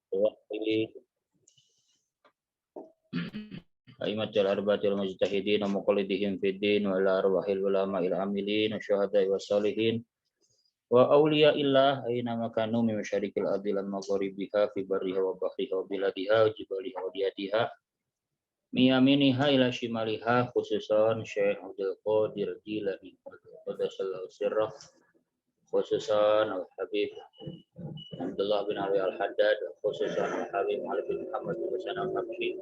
Wakili aimatul arba'atil mujtahidin wa muqallidihim fid din wa ila arwahil ulama'il amilin wa syuhada'i wassalihin wa awliya'illah aina makanu min masyariqil ardi lam magharibiha fi barriha wa bahriha wa biladiha wa jibaliha wa diyatiha miyaminiha ila shimaliha khususan Syekh Abdul Qadir Jilani qaddasallahu sirrah khususan Al-Habib Abdullah bin Ali Al-Haddad khususan Al-Habib Ali bin Muhammad bin Hasan Al-Habsyi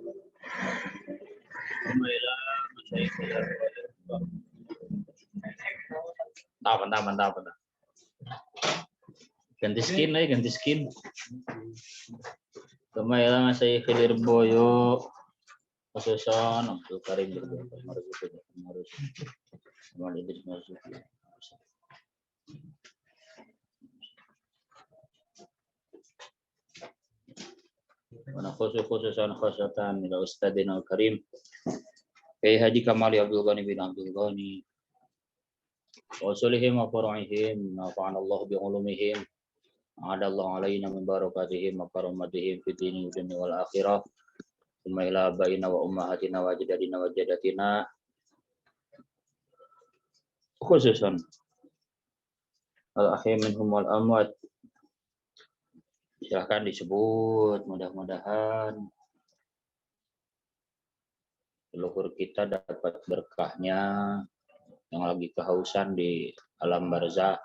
mantap. Ganti skin. Kemailah saya Khidir Boyo khususan Abdul Karim khususan khosatan ila Ustadina Al-Karim Kiai Haji Kamali Abdul Ghani bin Abdul Ghani wa sulihim wa furu'ihim nafa'anallahu bi'ulumihim a'adallahu alaina min barakatihim wa karamatihim fid dini wal akhirah thumma ila abaina wa ummahatina wa ajdadina wa jaddatina khususan al-ahya minhum wal amwat. Silahkan disebut, mudah-mudahan leluhur kita dapat berkahnya yang lagi kehausan di alam barzakh,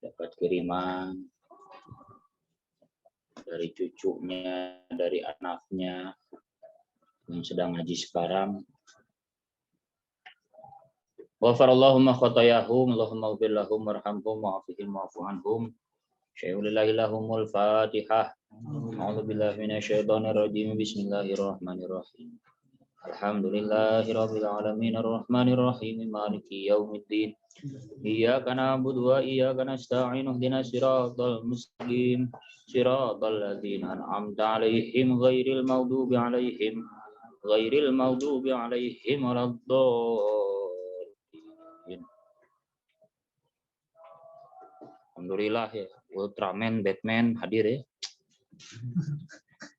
dapat kiriman dari cucunya, dari anaknya yang sedang ngaji sekarang. Ghafarallahu ma khatayahum, Allahumma ighfir lahum warhamhum wa'afihim wa'fu anhum. Syai'ulillahilahumul Fatihah. A'udzubillahi minasyaitonir rajim. Bismillahirrahmanirrahim. Alhamdulillahirabbil alamin arrahmanir rahim maliki yaumiddin. Iyyaka na'budu wa iyyaka nasta'in ihdinas siratal mustaqim. Siratal ladzina an'amta 'alaihim ghairil maghdubi 'alaihim waladdallin. Alhamdulillah ya, Ultraman, Batman hadir ya.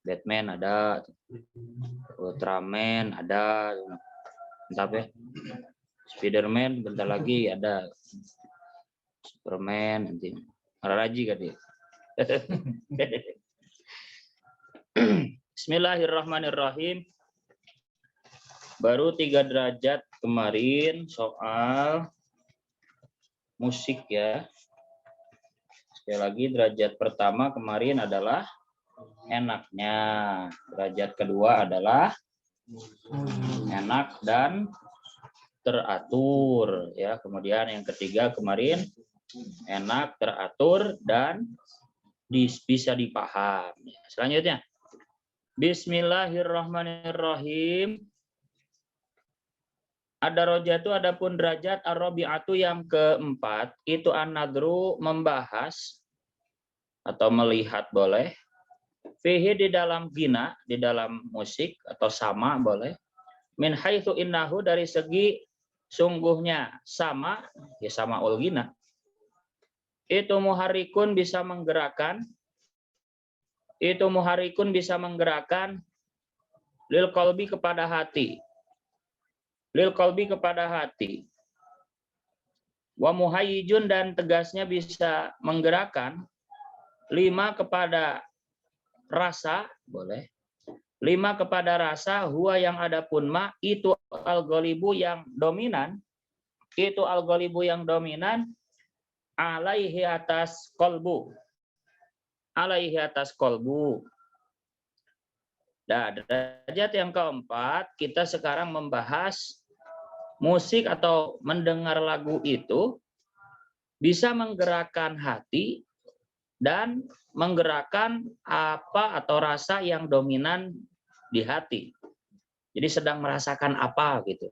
Batman ada, Ultraman ada, mantap ya. Spiderman bentar lagi ada, Superman nanti, Raji kan dia. Bismillahirrahmanirrahim. Baru 3 derajat kemarin soal musik ya. Sekali lagi derajat pertama kemarin adalah enaknya, derajat kedua adalah enak dan teratur ya. Kemudian yang ketiga kemarin enak, teratur dan bisa dipaham. Selanjutnya Bismillahirrahmanirrahim. Ad-darajatu adapun derajat ar-rabi'atu yang keempat itu an-nadru membahas atau melihat boleh fihi di dalam gina, di dalam musik atau sama boleh min haitsu innahu dari segi sungguhnya sama ya sama ul gina itu muharrikun bisa menggerakkan lil qalbi kepada hati wa muhayyijun dan tegasnya bisa menggerakkan 5 kepada rasa boleh 5 kepada rasa huwa yang adapun ma itu al-ghalibu yang dominan alaihi atas kolbu Nah, derajat yang keempat kita sekarang membahas musik atau mendengar lagu itu bisa menggerakkan hati dan menggerakkan apa atau rasa yang dominan di hati. Jadi sedang merasakan apa gitu.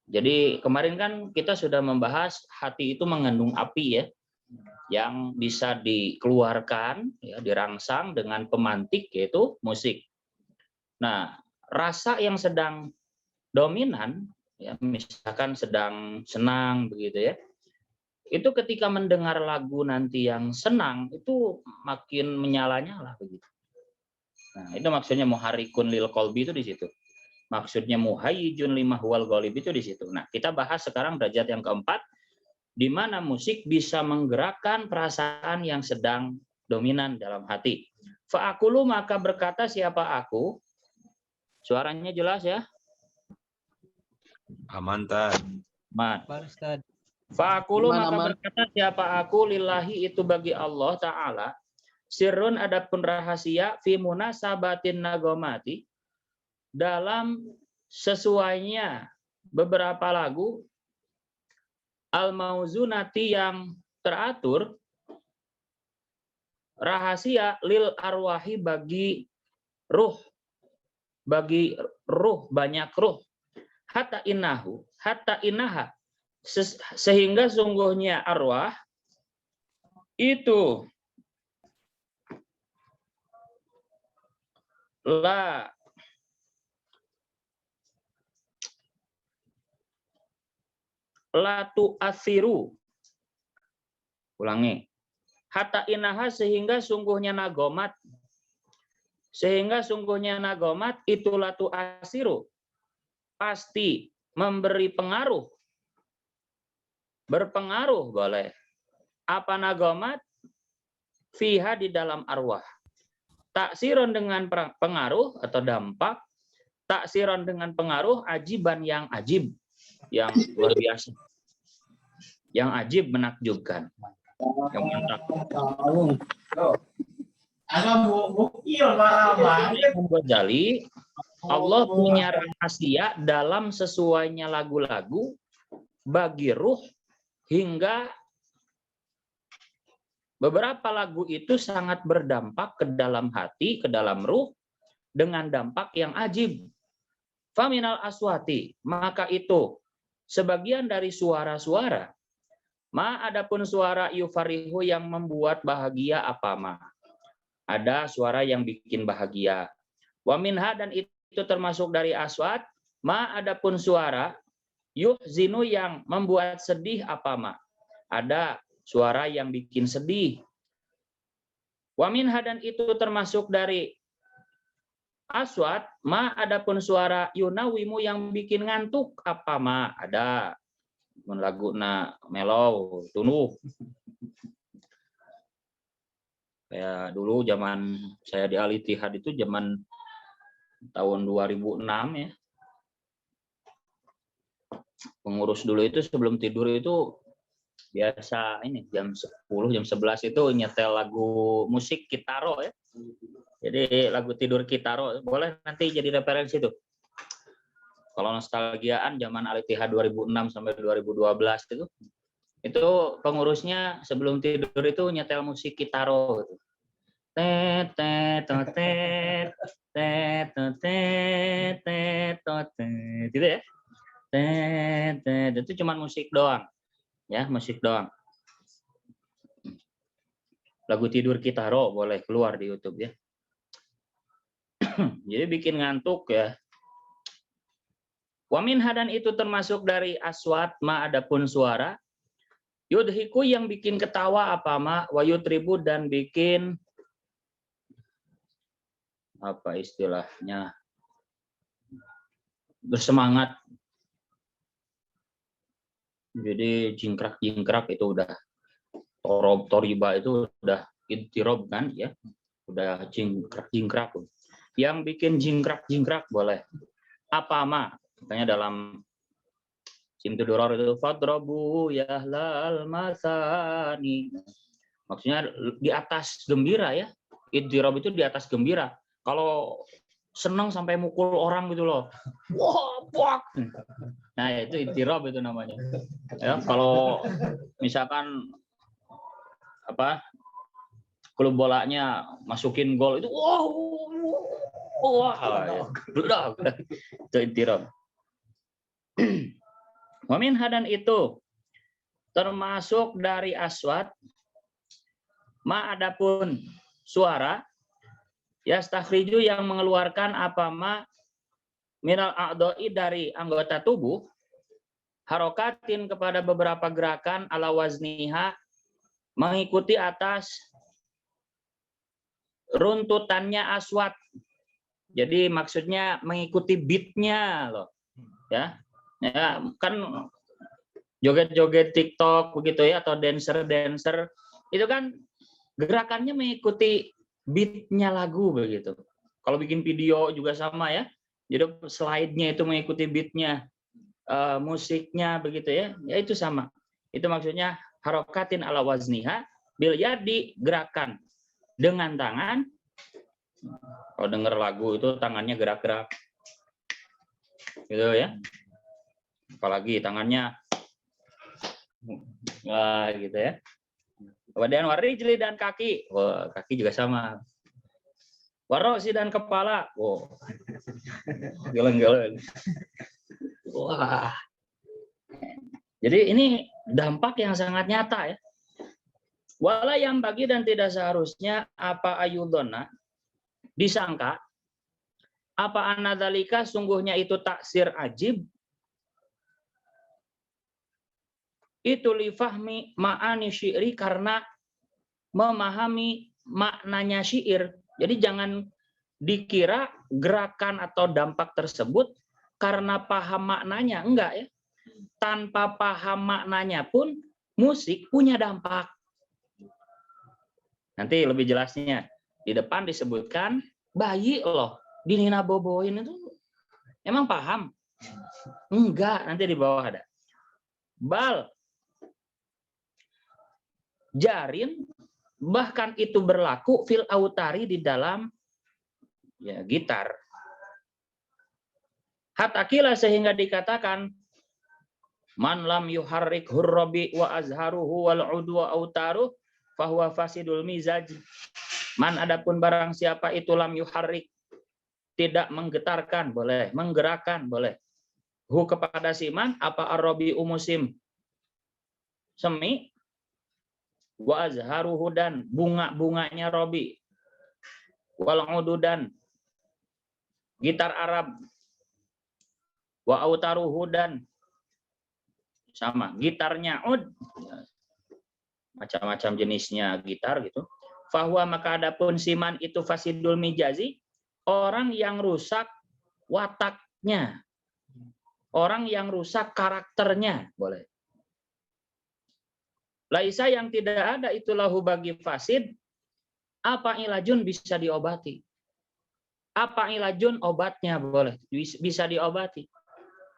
Jadi kemarin kan kita sudah membahas hati itu mengandung api ya, yang bisa dikeluarkan, ya, dirangsang dengan pemantik yaitu musik. Nah, rasa yang sedang dominan, ya, misalkan sedang senang begitu ya, itu ketika mendengar lagu nanti yang senang itu makin menyala-nyala begitu. Nah, itu maksudnya muharrikun lil qalbi itu di situ. Maksudnya muhayyijun limahwal ghalib itu di situ. Nah, kita bahas sekarang derajat yang keempat, di mana musik bisa menggerakkan perasaan yang sedang dominan dalam hati. Fa'akulu, maka berkata siapa aku? Suaranya jelas ya? Aman, Tad. Man. Fa'akulu, maka berkata siapa aku, lillahi itu bagi Allah Ta'ala, sirrun adapun rahasia, fi munasabatin nagomati, dalam sesuainya beberapa lagu, al-mauzunati yang teratur, rahasia lil arwahi bagi ruh, banyak ruh, hatta inaha, sehingga sungguhnya arwah itu latu asiru, ulangi, hatta inaha, sehingga sungguhnya nagomat itu latu asiru, pasti memberi pengaruh, berpengaruh boleh. Apa nagomat? Fiha, di dalam arwah. Taksiron dengan pengaruh atau dampak, taksiron dengan pengaruh, ajiban yang ajib, yang luar biasa, yang ajib, menakjubkan, yang mantap. Ghazali, Allah punya rahasia dalam sesuainya lagu-lagu bagi ruh, hingga beberapa lagu itu sangat berdampak ke dalam hati, ke dalam ruh, dengan dampak yang ajib. Faminal aswati, maka itu sebagian dari suara-suara, ma adapun suara yufarihu yang membuat bahagia apa ma. Ada suara yang bikin bahagia. Wa minha, dan itu termasuk dari aswat, ma adapun suara yuhzinu yang membuat sedih apa ma. Ada suara yang bikin sedih. Wa minha, dan itu termasuk dari aswat, ma adapun suara yunawimu yang bikin ngantuk apa ma. Ada laguna mellow tunuh. Kayak dulu zaman saya di Al Ittihad itu zaman tahun 2006 ya. Pengurus dulu itu sebelum tidur itu biasa ini jam 10, jam 11 itu nyetel lagu musik Kitaro ya. Jadi lagu tidur Kitaro, boleh nanti jadi referensi tuh. Kalau nostalgiaan zaman Al Ittihad 2006 sampai 2012 itu pengurusnya sebelum tidur itu nyetel musik Kitaro gitu. Tet tet tet tet tet tet gitu ya. Tet itu cuma musik doang. Ya, musik doang. Lagu tidur Kitaro boleh keluar di YouTube ya. Jadi bikin ngantuk ya. Wa minha, dan itu termasuk dari aswat, ma adapun suara, yudhiku yang bikin ketawa apa ma, wa yutribu, dan bikin apa istilahnya, bersemangat. Jadi jingkrak-jingkrak itu udah toriba itu udah intirob kan ya, udah jingkrak-jingkrak. Yang bikin jingkrak-jingkrak boleh. Apa ma? Katanya dalam Simtuduror itu fadrobu yahlal masani. Maksudnya di atas gembira ya. Intirob itu di atas gembira. Kalau senang sampai mukul orang gitu loh. Wah, puak. Nah, itu intirob itu namanya. Ya, kalau misalkan apa klub bolanya masukin gol itu wah itu intirob. Wamin hadan itu termasuk dari aswat, ma adapun suara, yastakhriju yang mengeluarkan apa ma minal a'dha'i dari anggota tubuh, harokatin kepada beberapa gerakan ala wazniha mengikuti atas runtutannya aswat. Jadi maksudnya mengikuti beatnya loh, ya kan joget-joget TikTok begitu ya, atau dancer itu kan gerakannya mengikuti beatnya lagu begitu. Kalau bikin video juga sama ya, jadi slide-nya itu mengikuti beatnya, musiknya begitu ya, ya itu sama. Itu maksudnya harokatin ala wazniha bil yadi, gerakan dengan tangan. Kalau denger lagu itu tangannya gerak-gerak gitu ya, apalagi tangannya wah gitu ya. Kemudian warijli dan kaki, wah kaki juga sama. Warosi dan kepala, wow geleng-geleng. Wah, jadi ini dampak yang sangat nyata ya. Wala yang bagi dan tidak seharusnya apa ayudona disangka apa anadzalika sungguhnya itu taksir ajib itu lifahmi ma'ani syi'ri, karena memahami maknanya syair. Jadi jangan dikira gerakan atau dampak tersebut karena paham maknanya, enggak ya. Tanpa paham maknanya pun musik punya dampak. Nanti lebih jelasnya di depan disebutkan bayi loh di Nina Boboin itu emang paham? Enggak, nanti di bawah ada. Bal jarin, bahkan itu berlaku fil autari, di dalam ya gitar. Hatakila, sehingga dikatakan man lam yuharrik hurrabi wa azharuhu wal udwa autaruh fahuwa fasidul mizaj. Man, adapun barang siapa itu lam yuharrik, tidak menggetarkan, boleh, menggerakkan, boleh. Hu, kepada siman, apa arrobi umusim semi, wa azharuhu, dan bunga-bunganya robi, wal ududan gitar Arab, wa autaruhu, dan sama gitarnya ud, macam-macam jenisnya gitar gitu. Fahuwa, maka adapun siman itu fasidul mijazi, orang yang rusak wataknya, orang yang rusak karakternya, boleh. Laisa, yang tidak ada itu lahu bagi fasid apa ilajun, bisa diobati. Apa ilajun, obatnya, boleh, bisa diobati.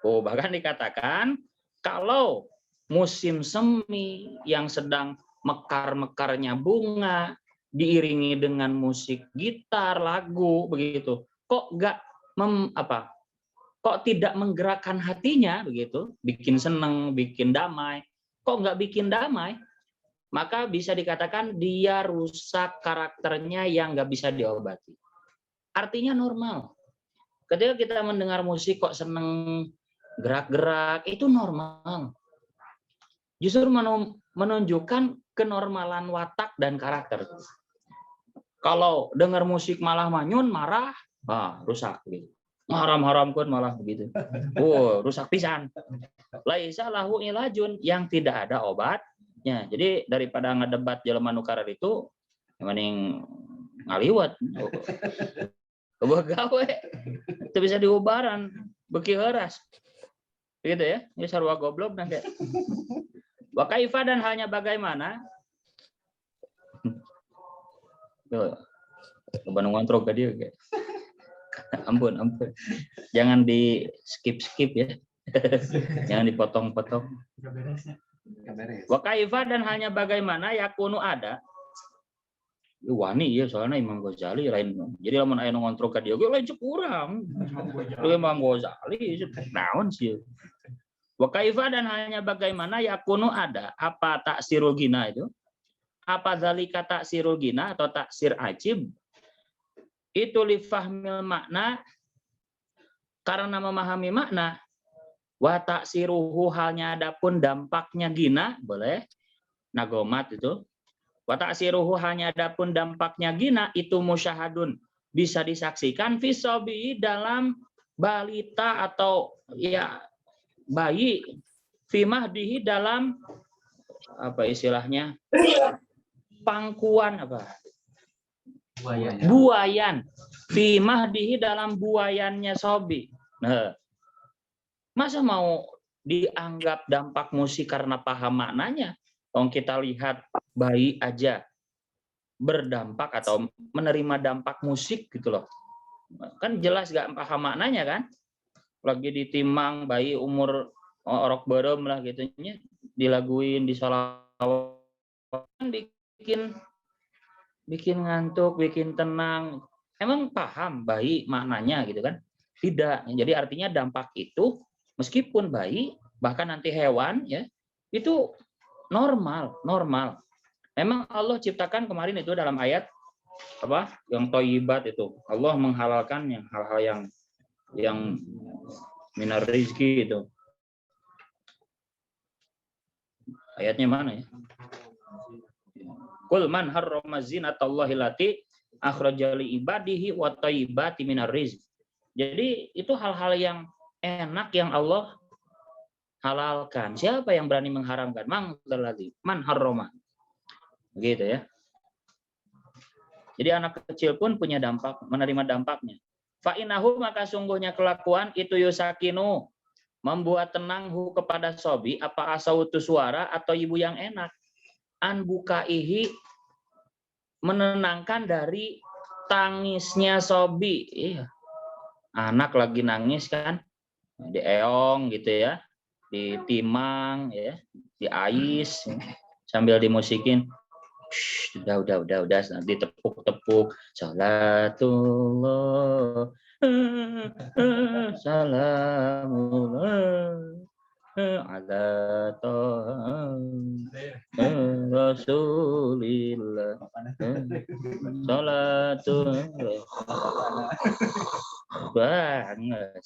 Oh, bahkan dikatakan kalau musim semi yang sedang mekar-mekarnya bunga diiringi dengan musik gitar, lagu begitu, kok enggak kok tidak menggerakkan hatinya begitu, bikin seneng, bikin damai, kok enggak bikin damai, maka bisa dikatakan dia rusak karakternya yang enggak bisa diobati. Artinya normal. Ketika kita mendengar musik kok seneng, gerak-gerak, itu normal. Justru menunjukkan kenormalan watak dan karakter. Kalau dengar musik malah manyun, marah, rusak gitu. Haram-haram kan malah begitu. Oh, rusak pisan. Laisa lahu ilajun, yang tidak ada obatnya. Jadi daripada ngedebat jelema nu karar itu, mending ngaliwat. Gawe itu bisa diubaran, beki heuras. Gitu ya. Ini sarua goblok nanti. Wa kaifa, dan halnya bagaimana? Keban ngontrol ke dia kayak. Ampun. Jangan di skip ya. Jangan dipotong-potong. Wa kaifa, dan halnya bagaimana yakunu ada. Wani ya, soalnya Imam Ghazali lain. Jadi lamun aya nu ngontrol ka dia ge lain kurang. Imam Ghazali naon sih. Wa kaifa, dan halnya bagaimana yakunu ada apa taksirul gina itu? Apa zalika taksirul gina atau taksir ajib? Itu li fahmil makna, karena memahami makna. Wa taksiruhu, halnya adapun dampaknya gina, boleh. Nagomat itu. Wa taksiruhu, halnya adapun dampaknya gina, itu musyahadun, bisa disaksikan fisobi, dalam balita atau ya bayi, fi mahdihi dalam apa istilahnya? Pangkuan apa? Buayan. Fi mahdihi dalam buayannya Sobi. Nah, masa mau dianggap dampak musik karena paham maknanya? Kalau kita lihat bayi aja berdampak atau menerima dampak musik gitu loh. Kan jelas gak paham maknanya kan? Lagi ditimang bayi umur orok berem lah gitu dilaguin, disolawat, kan bikin ngantuk, bikin tenang. Emang paham bayi maknanya gitu kan? Tidak. Jadi artinya dampak itu meskipun bayi bahkan nanti hewan ya itu normal. Memang Allah ciptakan kemarin itu dalam ayat apa? Yang thayyibat itu. Allah menghalalkan yang hal-hal yang minar rizki itu. Ayatnya mana ya? Qul man harrama zinatallahi allati akhraja li ibadihi wa thayyibati minar rizq. Jadi itu hal-hal yang enak yang Allah halalkan. Siapa yang berani mengharamkan? Man harrama. Gitu ya. Jadi anak kecil pun punya dampak, menerima dampaknya. Fa innahu maka sungguhnya kelakuan itu yusakinu membuat tenang hu kepada Sobi apa asautu suara atau ibu yang enak. An bukaihi menenangkan dari tangisnya Sobi. Iya. Anak lagi nangis kan, dieong gitu ya, ditimang ya, diais sambil dimusikin. Udah, ditepuk-tepuk. Salatullah, salamullah ala Rasulillah. Salatullah. Banget.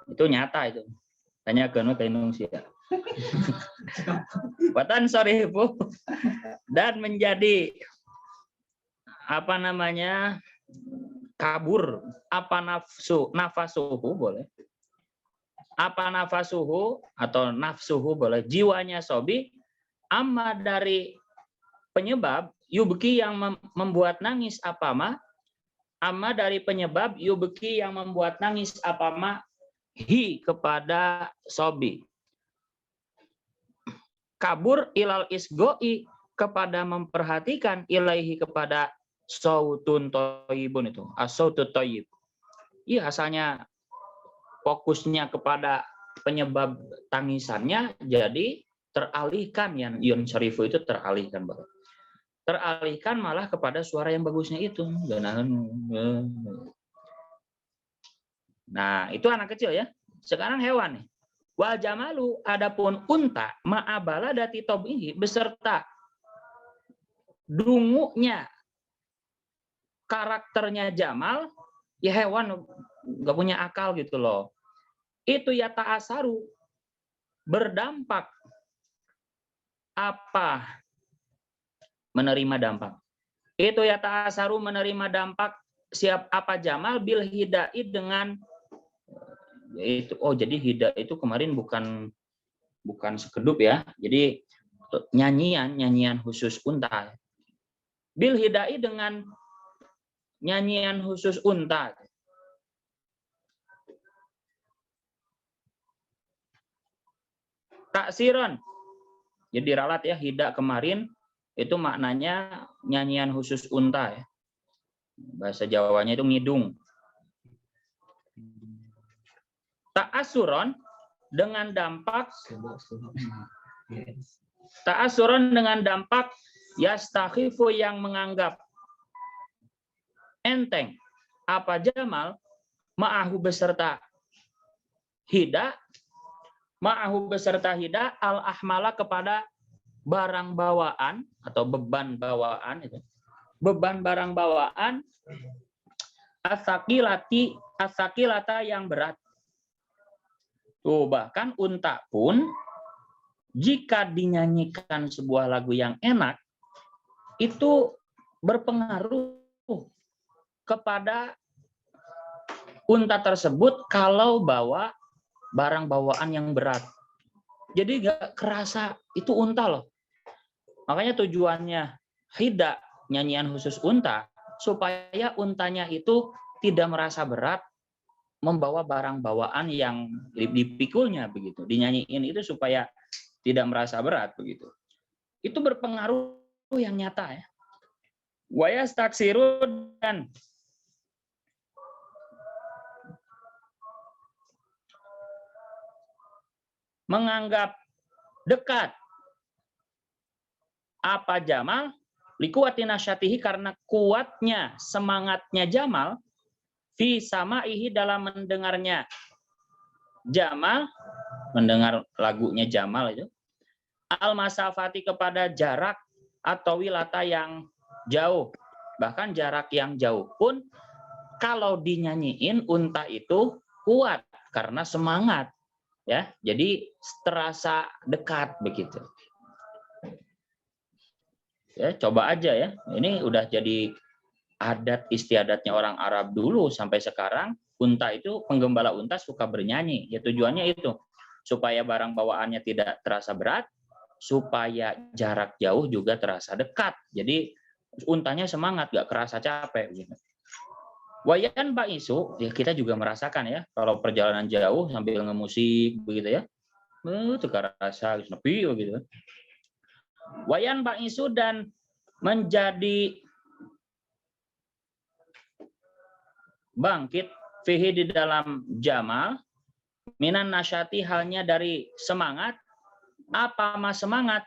Itu nyata itu. Tanyakan ke Indonesia. Watan sorry Bu. Dan menjadi apa namanya kabur apa nafasuhu boleh apa nafasuhu atau nafsuhu boleh jiwanya Sobi amma dari penyebab yubki yang membuat nangis apa ma amma dari penyebab yubki yang membuat nangis apa ma hi kepada Sobi kabur ilal isgoi kepada memperhatikan ilaihi kepada sautun thayyibun itu as-sautut thayyib. Iya asalnya fokusnya kepada penyebab tangisannya jadi teralihkan yang yun syarifu itu teralihkan banget. Teralihkan malah kepada suara yang bagusnya itu. Nah, itu anak kecil ya. Sekarang hewan nih. Wal jamalu adapun unta ma'abala dati tobihi beserta dungunya karakternya Jamal ya hewan nggak punya akal gitu loh. Itu ya ta'asaru berdampak apa menerima dampak. Itu ya ta'asaru menerima dampak siap apa Jamal bil hidai dengan itu jadi hida itu kemarin bukan sekedup ya. Jadi nyanyian khusus unta. Bil hidai dengan nyanyian khusus unta. Taksiron. Jadi ralat ya hida kemarin itu maknanya nyanyian khusus unta ya. Bahasa Jawanya itu ngidung. Ta'asuron dengan dampak yastakhifu yang menganggap enteng apa Jamal ma'ahu beserta hida al-ahmala kepada barang bawaan atau beban bawaan itu. Beban barang bawaan asakilata yang berat. Tuh, bahkan unta pun jika dinyanyikan sebuah lagu yang enak itu berpengaruh kepada unta tersebut kalau bawa barang bawaan yang berat. Jadi nggak kerasa itu unta loh. Makanya tujuannya hida, nyanyian khusus unta, supaya untanya itu tidak merasa berat membawa barang bawaan yang dipikulnya begitu. Dinyanyiin itu supaya tidak merasa berat begitu. Itu berpengaruh yang nyata ya. Wa yastaksiru dan menganggap dekat apa Jamal likuwati nasyatihi karena kuatnya semangatnya Jamal fi samaihi dalam mendengarnya Jamal, mendengar lagunya Jamal itu al masafati kepada jarak atau wilata yang jauh, bahkan jarak yang jauh pun kalau dinyanyiin unta itu kuat karena semangat ya, jadi terasa dekat begitu. Ya, coba aja ya. Ini udah jadi adat istiadatnya orang Arab dulu sampai sekarang. Unta itu, penggembala unta suka bernyanyi. Ya tujuannya itu supaya barang bawaannya tidak terasa berat, supaya jarak jauh juga terasa dekat. Jadi untanya semangat, gak kerasa capek. Gitu. Wayan Pak Isu, ya kita juga merasakan ya, kalau perjalanan jauh sambil ngemusik begitu ya, itu kerasa sepi begitu. Wayan Pak Isu dan menjadi bangkit fihi di dalam Jamal minan nasyati halnya dari semangat apa mas semangat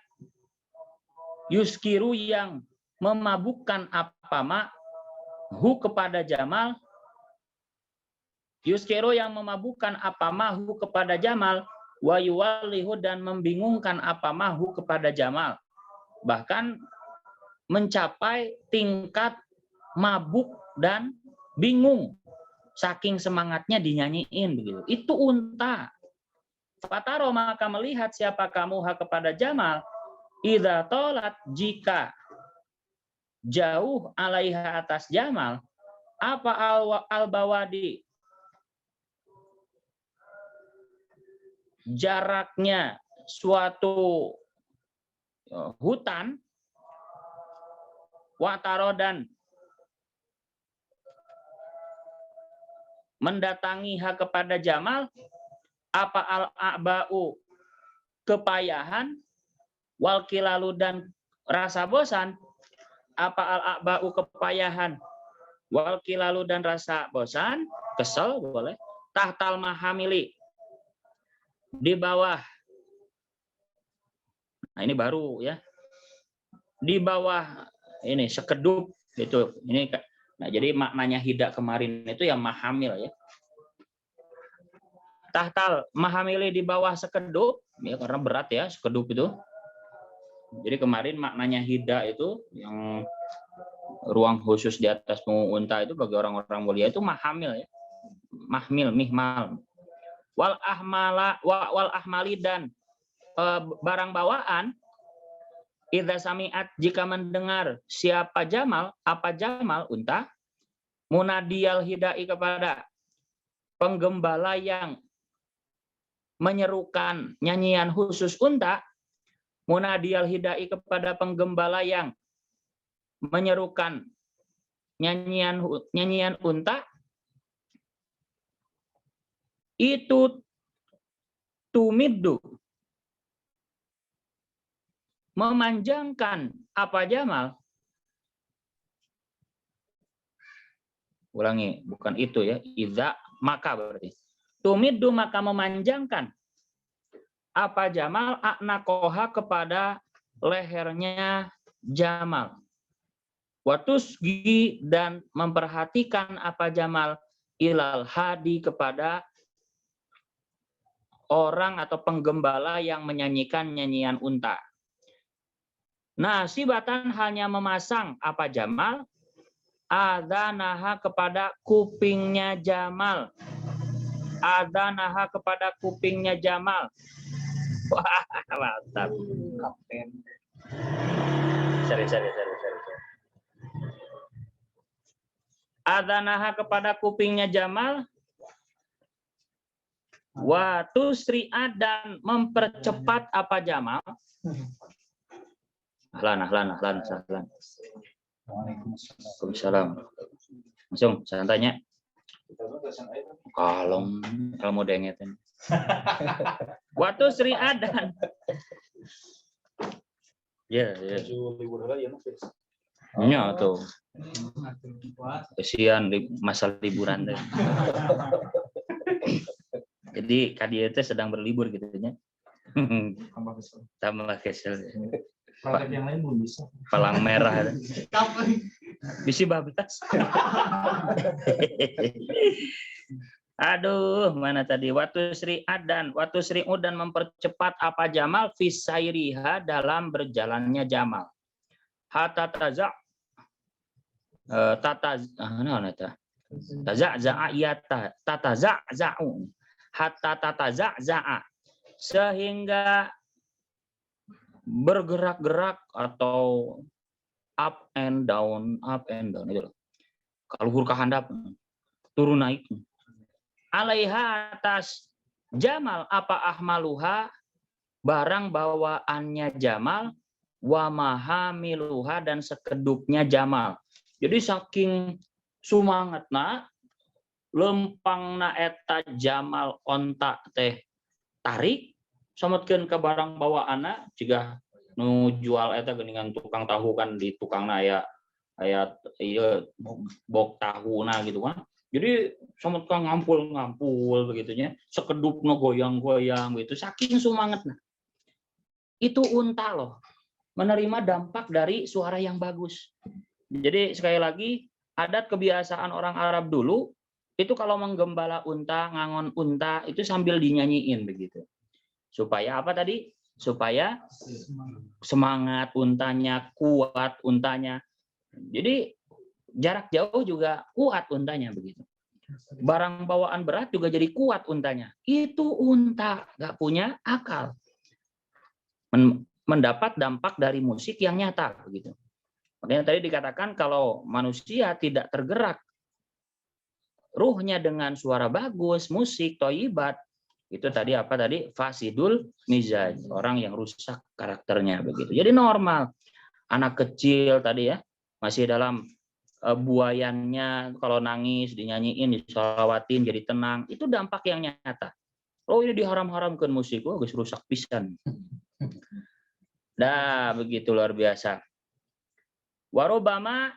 yuskiru yang memabukkan apa ma hu kepada Jamal yuskiru yang memabukkan apa ma hu kepada Jamal wa yuwallihu dan membingungkan apa ma hu kepada Jamal, bahkan mencapai tingkat mabuk dan bingung saking semangatnya dinyanyiin begitu. Itu unta. Fataro maka melihat siapa kamu kepada Jamal idza tolat jika jauh alaiha atas Jamal apa al-bawadi jaraknya suatu hutan wataro dan mendatangi kepada Jamal apa al-a'ba'u kepayahan wal kilalu dan rasa bosan apa al-a'ba'u kepayahan wal kilalu dan rasa bosan kesel boleh tahtal mahamili di bawah, nah ini baru ya, di bawah ini sekedup itu ini. Nah, jadi maknanya hida kemarin itu yang mahamil ya. Tahtal mahamili di bawah sekedup ya, karena berat ya sekedup itu. Jadi kemarin maknanya hida itu yang ruang khusus di atas punggung unta itu bagi orang-orang mulia itu mahamil ya. Mahmil, mihmal. Wal ahmali dan barang bawaan idza sami'at jika mendengar siapa Jamal, apa Jamal unta, munadiyal hidai kepada penggembala yang menyerukan nyanyian khusus unta, munadiyal hidai kepada penggembala yang menyerukan nyanyian unta, itu tumiddu memanjangkan apa Jamal. Ulangi, bukan itu ya. Idza maka berarti. Tumiddu maka memanjangkan apa Jamal aknakoha kepada lehernya Jamal. Watusgi dan memperhatikan apa Jamal ilal hadi kepada orang atau penggembala yang menyanyikan nyanyian unta. Nah, sibatan hanya memasang apa Jamal adzanaha kepada kupingnya Jamal. Adzanaha kepada kupingnya Jamal. Wah, mantap. Kapten. Sorry. Adzanaha kepada kupingnya Jamal Wa tusri'a dan mempercepat apa jamal? Ahlan. Waalaikumsalam. Langsung saya tanya. Kalau mau dengetin. Wa tusri'a dan ya. Ya tuh. Kesian masa liburan deh. Jadi kadia itu sedang berlibur gitu ya. Tambah kesel. Produk yang lain belum bisa. Palang merah. Bisi bablas. Aduh, mana tadi? Waktu Sri Udan mempercepat apa jamal fisairiha dalam berjalannya jamal. Hatta taza sehingga bergerak-gerak atau up and down itu loh. Kalau huruf handap turun naik. Alaiha atas jamal apa ahmaluha barang bawaannya jamal wa mahamiluha dan sekedupnya jamal. Jadi saking sumangetna lempangna eta jamal onta teh tarik samutkeun ka barang bawaanna jika nu jual eta geuningan tukang tahu kan di tukangna aya ieu bok tahuna gitu kan. Jadi samut ka ngampul begitunya, sekedupna goyang-goyang gitu saking sumangetna. Itu unta loh. Menerima dampak dari suara yang bagus. Jadi sekali lagi adat kebiasaan orang Arab dulu itu kalau menggembala unta, ngangon unta itu sambil dinyanyiin begitu. Supaya apa tadi? Supaya semangat untanya, kuat untanya. Jadi jarak jauh juga kuat untanya begitu. Barang bawaan berat juga jadi kuat untanya. Itu unta nggak punya akal. Mendapat dampak dari musik yang nyata begitu. Makanya tadi dikatakan kalau manusia tidak tergerak ruhnya dengan suara bagus, musik, thayyibat, itu tadi apa tadi? Fasidul mizaj, orang yang rusak karakternya begitu. Jadi normal. Anak kecil tadi ya, masih dalam buayannya kalau nangis dinyanyiin, disolawatin jadi tenang, itu dampak yang nyata. Oh ini diharam-haramkan musik, oh guys rusak pisan. Nah, begitu luar biasa. Warobama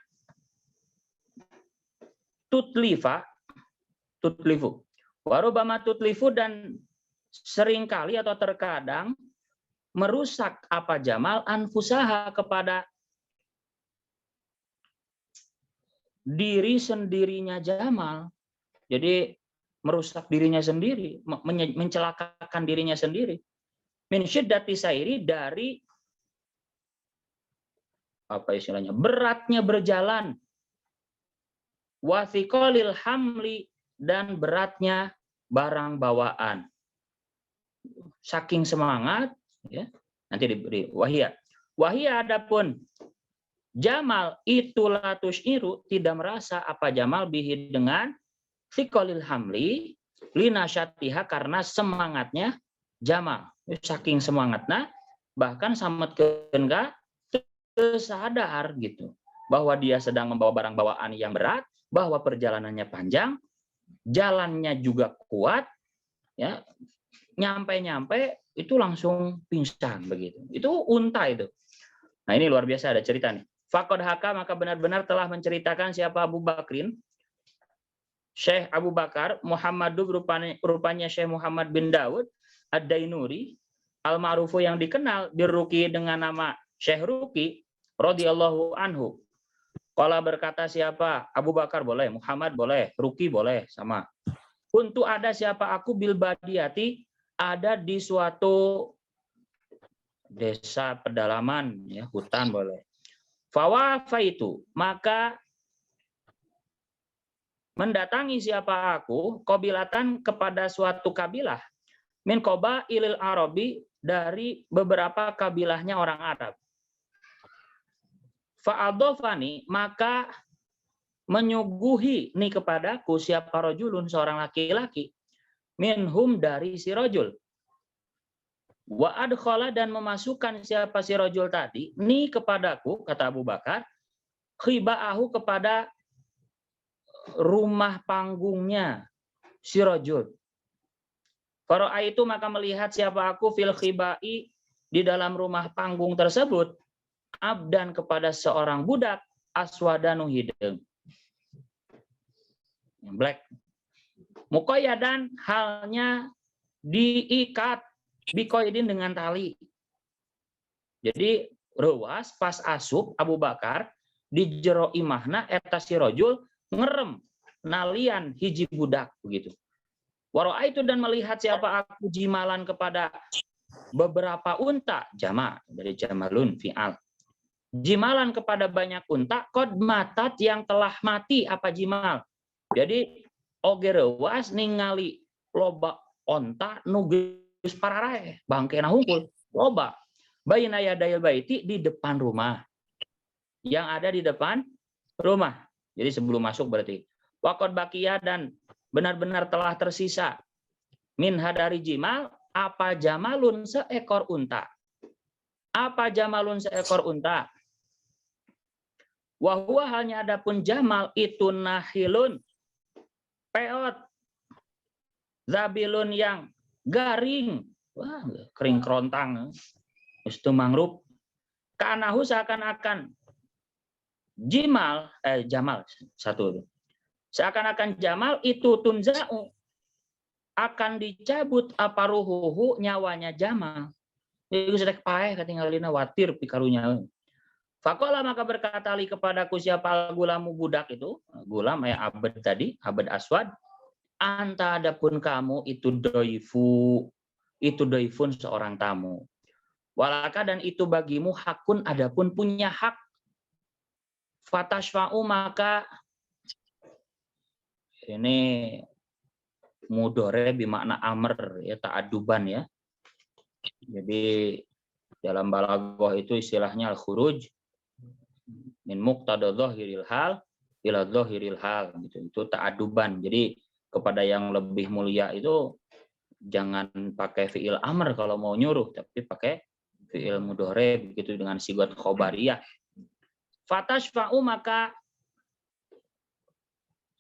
tutlifu. Warobama tutlifu dan seringkali atau terkadang merusak apa jamal anfusaha kepada diri sendirinya jamal. Jadi merusak dirinya sendiri, mencelakakan dirinya sendiri. Min syiddati sairi dari apa istilahnya? Beratnya berjalan. Wa thiqalil hamli dan beratnya barang bawaan. Saking semangat ya. Nanti diberi wahia. Wahia adapun jamal itulah tusyiru tidak merasa apa jamal bihi dengan thiqalil hamli linasyatiha karena semangatnya jamal. Saking semangatnya bahkan sametkeun ka sadar gitu bahwa dia sedang membawa barang bawaan yang berat, bahwa perjalanannya panjang, jalannya juga kuat, ya nyampe itu langsung pingsan begitu. Itu unta itu. Nah ini luar biasa ada cerita nih. Faqad haka maka benar-benar telah menceritakan siapa Abu Bakrin, Syekh Abu Bakar Muhammadu rupanya Syekh Muhammad bin Daud Ad-Dainuri al-ma'rufu yang dikenal diruki dengan nama Syekh Ruki radhiyallahu anhu. Qala berkata siapa? Abu Bakar boleh, Muhammad boleh, Ruki boleh, sama. Untuk ada siapa aku bil badiyati ada di suatu desa pedalaman ya, hutan boleh. Fawafa itu maka mendatangi siapa aku qabilatan kepada suatu kabilah min qabailil arabi dari beberapa kabilahnya orang Arab. Fa'adhofani maka menyuguhi nih kepadaku siapa rajulun seorang laki-laki minhum dari si rajul. Wa adkhala dan memasukkan siapa si rajul tadi ni kepadaku, kata Abu Bakar, khiba'ahu kepada rumah panggungnya si rajul. Fara'aitu maka melihat siapa aku fil khiba'i di dalam rumah panggung tersebut abdan kepada seorang budak aswadanu hidung. Black. Muqayyadan halnya diikat bikoidin dengan tali. Jadi ruas pas asup Abu Bakar di jero imahna eta si rajul ngerem nalian hiji budak begitu. Wara itu dan melihat siapa aku jimalan kepada beberapa unta, jama dari jamalun fi'al. Jimalan kepada banyak unta qad matat yang telah mati apa jimal. Jadi oge reuas ningali loba onta nu geus pararae bangkena hungkul loba baina yadayil baiti di depan rumah. Yang ada di depan rumah. Jadi sebelum masuk berarti waqad baqiya dan benar-benar telah tersisa minha dari jimal apa jamalun seekor unta. Apa jamalun seekor unta? Wa huwa halnya adapun jamal itu nahilun peot zabilun yang garing. Wah, kering kerontang. Itu mangrove. Kanahu seakan-akan jamal satu. Seakan-akan jamal itu tunza'u akan dicabut apa ruhuhu nyawanya jamal. Itu sedek paeh katinggalina watir pikarunya. Faqala maka berkata li kepadaku siapa gulamu budak itu, gulam abad tadi, abad aswad, anta adapun kamu itu doifun seorang tamu. Walaka dan itu bagimu hakun adapun punya hak. Fatashfa'u maka ini mudore bimakna amr ya ta'aduban ya. Jadi dalam balaghah itu istilahnya al-khuruj min muqtada dzahiril hal ila dzahiril hal gitu. Itu ta'aduban. Jadi kepada yang lebih mulia itu jangan pakai fi'il amr kalau mau nyuruh tapi pakai fi'il mudhari begitu dengan sigat khobariyah. Fatashfa'u maka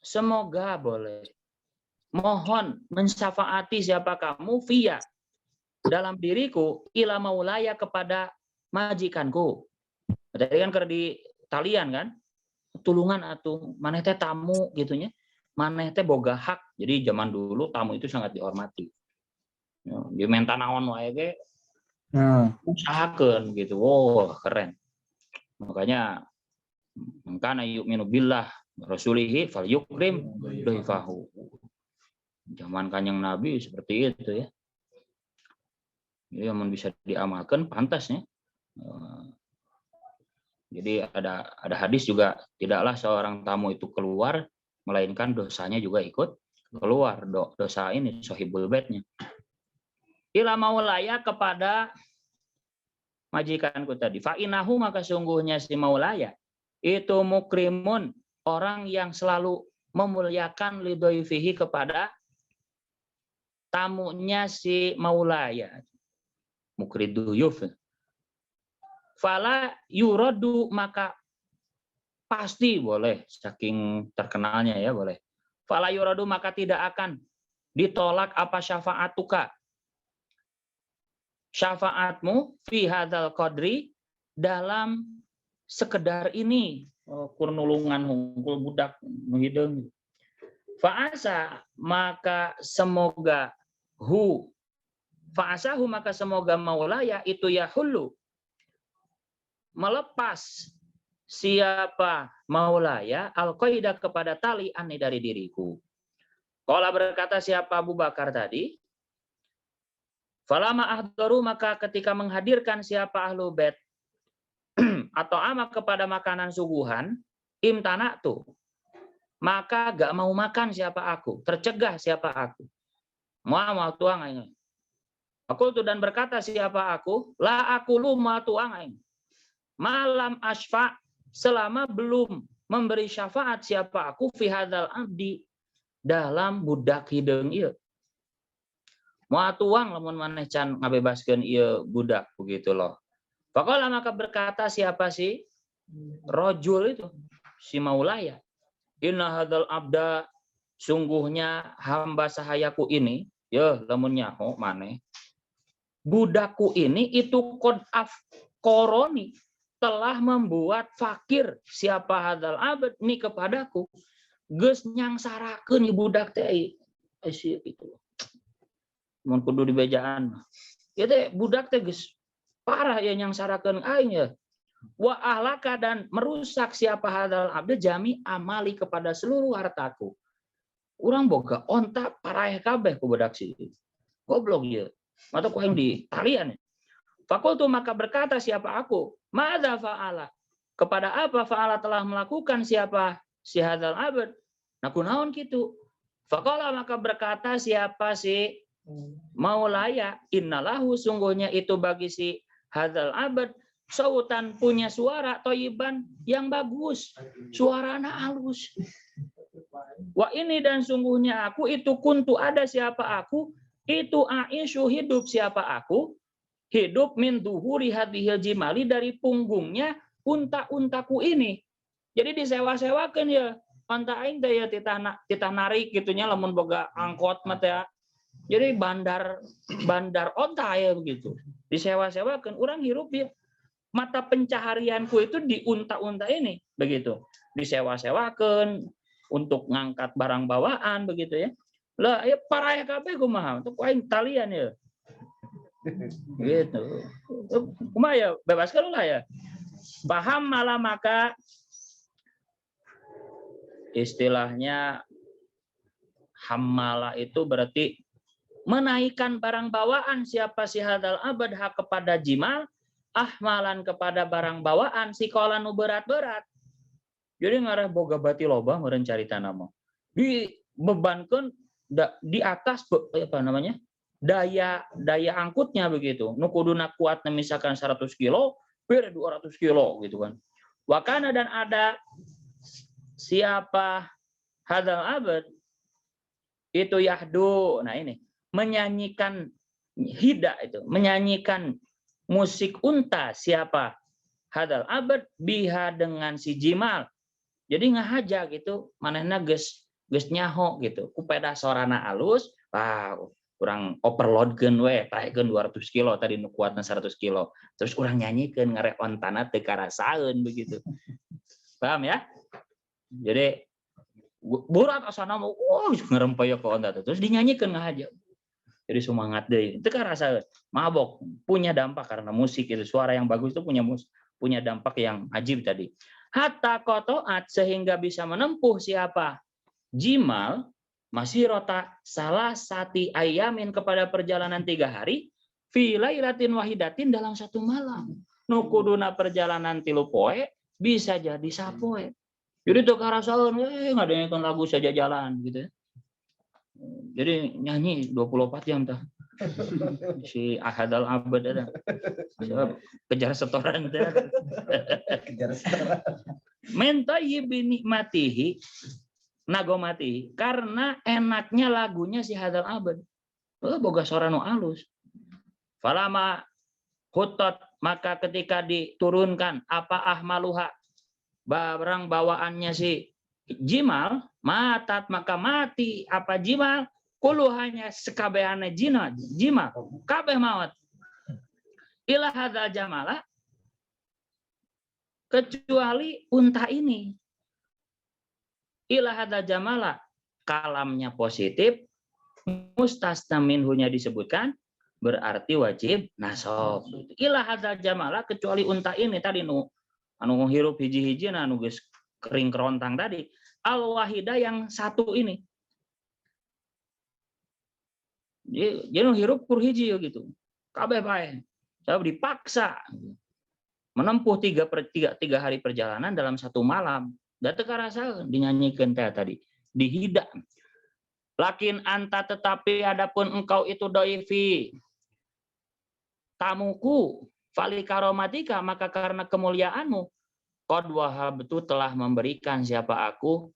semoga boleh mohon mensyafaati siapa kamu via dalam diriku ila maulaya kepada majikanku. Tadi kan keur di talian kan tulungan atuh maneh teh tamu gitunya maneh teh boga hak. Jadi zaman dulu tamu itu sangat dihormati. Dia minta naon wae ge usahakeun gitu. Wow, keren. Makanya mangkana yu'minu billah rasulihi falyukrim dhaifahu. Zaman Kanjeng Nabi seperti itu ya. Jadi yang bisa diamalkan pantasnya. Jadi ada hadis juga tidaklah seorang tamu itu keluar melainkan dosanya juga ikut keluar. Dosa ini sohibul baitnya. Ila maulaya kepada majikanku tadi. Fa'inahu maka sungguhnya si maulaya itu mukrimun orang yang selalu memuliakan lidhoifihi kepada tamunya si maulaya. Mukriduyuf. Fala yuradu maka pasti boleh saking terkenalnya ya boleh. Fala yuradu maka tidak akan ditolak apa syafa'atuka. Syafaatmu fi hadzal qadri dalam sekedar ini kurnulungan hungkul budak menghideung. Fa'asa maka semoga fa'asahu maka semoga maulaya itu yahullu melepas siapa maulaya al-qaidah kepada tali ani dari diriku. Qala berkata siapa Abu Bakar tadi, falama ahdaru maka ketika menghadirkan siapa ahlu bait atau ama kepada makanan suguhan imtana'tu maka gak mau makan siapa aku, tercegah siapa aku. Mau tuang aing. Aku tuh dan berkata siapa aku, la aku lu mau tuang aing. Malam asfa selama belum memberi syafaat siapa aku fi hadzal abdi dalam budak hideung ieu. Moal tuang lamun maneh can ngabebaskeun ieu budak begitu loh. Faqala maka berkata siapa sih? Rajul itu, si Maulaya. Inna hadzal abda, sungguhnya hamba sahayaku ini, ya lamun nyaho maneh. Budakku ini itu qad afqaroni, telah membuat fakir siapa hadzal abd ni kepadaku. Geus nyangsarakeun budak teh gitu. Mun kudu dibejaan mah. Ya teh budak teh geus parah ya nyangsarakeun aing ya. Wa ahlaka dan merusak siapa hadzal abd jami amali kepada seluruh hartaku. Urang boga onta paraeh kabeh ku budak sih. Goblok ieu. Mata ku yang di talian. Fakultu maka berkata siapa aku? Ma'adza fa'ala? Kepada apa fa'ala telah melakukan siapa si hadzal abd? Nah kunaon kitu? Faqala maka berkata siapa si Maulaya, innalahu sungguhnya itu bagi si hadzal abd sautan punya suara toyiban yang bagus, suarana halus. Wa ini dan sungguhnya aku itu kuntu ada siapa aku itu aisyu hidup siapa aku hidup min duhuri hadhil jimali dari punggungnya unta-untaku ini. Jadi disewa-sewakeun ya onta aing teh ya titah narik gitunya lamun boga angkot mah teh. Jadi bandar onta ya begitu. Disewa-sewakeun urang hirup ya. Mata pencaharianku itu di unta-unta ini begitu. Disewa-sewakeun untuk ngangkat barang bawaan begitu ya. Lah ya paraeh kabeh kumaha untuk aing talian ya. Gitu. Kumaha ya bebaskan lah ya. Paham malah maka istilahnya hammala itu berarti menaikkan barang bawaan siapa si hadzal abd hak kepada jimal ahmalan kepada barang bawaan si kolanu berat-berat. Jadi ngarah boga bati loba meureun carita nama. Dibebankeun di atas apa namanya? daya angkutnya begitu. Nu kuduna kuatna misalkan 100 kilo, bere 200 kilo gitu kan. Wakana dan ada siapa hadzal abd itu yahdu. Nah ini menyanyikan hida itu, menyanyikan musik unta siapa hadzal abd biha dengan si jimal. Jadi ngahaja gitu, manehna geus nyaho gitu. Kupeda sorana alus, wow, kurang overloadkeun we, taekeun 200 kilo tadi nu kuatna 100 kilo. Terus kurang nyanyiikeun ngarek ontana teu karasaeun begitu. Paham ya? Jadi burat asana mau ngerempaya ke onta terus dinyanyikeun ngahaja. Jadi semangat deui. Teu karasaeun. Mabok, punya dampak karena musik itu suara yang bagus itu punya dampak yang ajib tadi. Hatta kotoat sehingga bisa menempuh siapa jimal masih rota salah sati ayamin kepada perjalanan 3 hari fi lailatin wahidatin dalam 1 malam. Nu kuduna perjalanan 3 poe bisa jadi sapoe. Jadi teu karasaeun ngadengekeun lagu saja jalan gitu ya. Jadi nyanyi 24 jam tah. Si Ahadal Abad ada. Kejar setoran teh. Kejar setoran. Mentayyibi nikmatihi nagomati karena enaknya lagunya si Hadal Abad. Boga suara nu alus. Falama hutot maka ketika diturunkan apa ahmaluha barang bawaannya si jimal matat maka mati apa jimal kulu hanya sekabehane jimal kabeh maut ila hadzal jamala kecuali unta ini ila hadzal jamala kalamnya positif mustasna minhunya disebutkan berarti wajib nasab ila hadzal jamala kecuali unta ini tadi anu hirup hiji-hiji anu geus kering kerontang tadi al wahida yang satu ini. Jadi hirup kur hiji gitu. Kabeh bae. Saya dipaksa menempuh 3 hari perjalanan dalam 1 malam. Da teu karasa dinyanyiikeun teh tadi. Dihida. Lakin anta tetapi adapun engkau itu doifi. Tamuku fali karomatika maka karena kemuliaanmu qad wahabtu telah memberikan siapa aku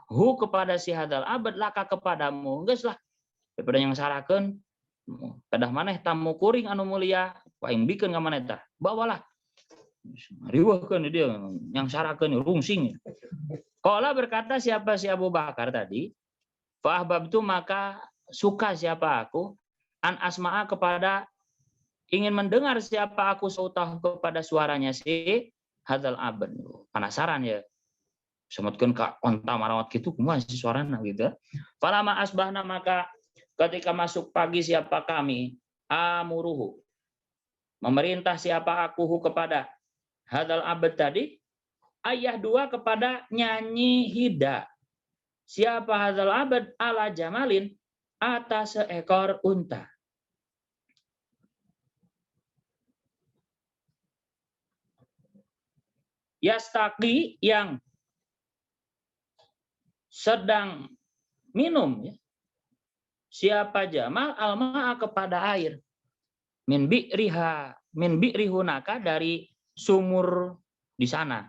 hu kepada si hadal abad laka kepadamu geus lah daripada yang sarakeun Kedah maneh tamu kuring anu mulia paing bikeun ka maneh tah bawalah riweuhkeun dia yang sarakeun rungsing. Qala berkata siapa si Abu Bakar tadi, fa ahbabtu maka suka siapa aku an asma'a kepada ingin mendengar siapa aku sautah kepada suaranya si hadzal abad. Penasaran ya. Semutkeun ka onta marawat kitu kumaha si suarana gitu. Falama asbahna maka ketika masuk pagi siapa kami amuruhu memerintah siapa aku kepada hadzal abad tadi ayah dua kepada nyanyi hida. Siapa hadzal abad ala jamalin atas seekor unta. Yastaqi yang sedang minum ya. Siapa Jamal alma'a kepada air. Min bi'rihunaka dari sumur di sana.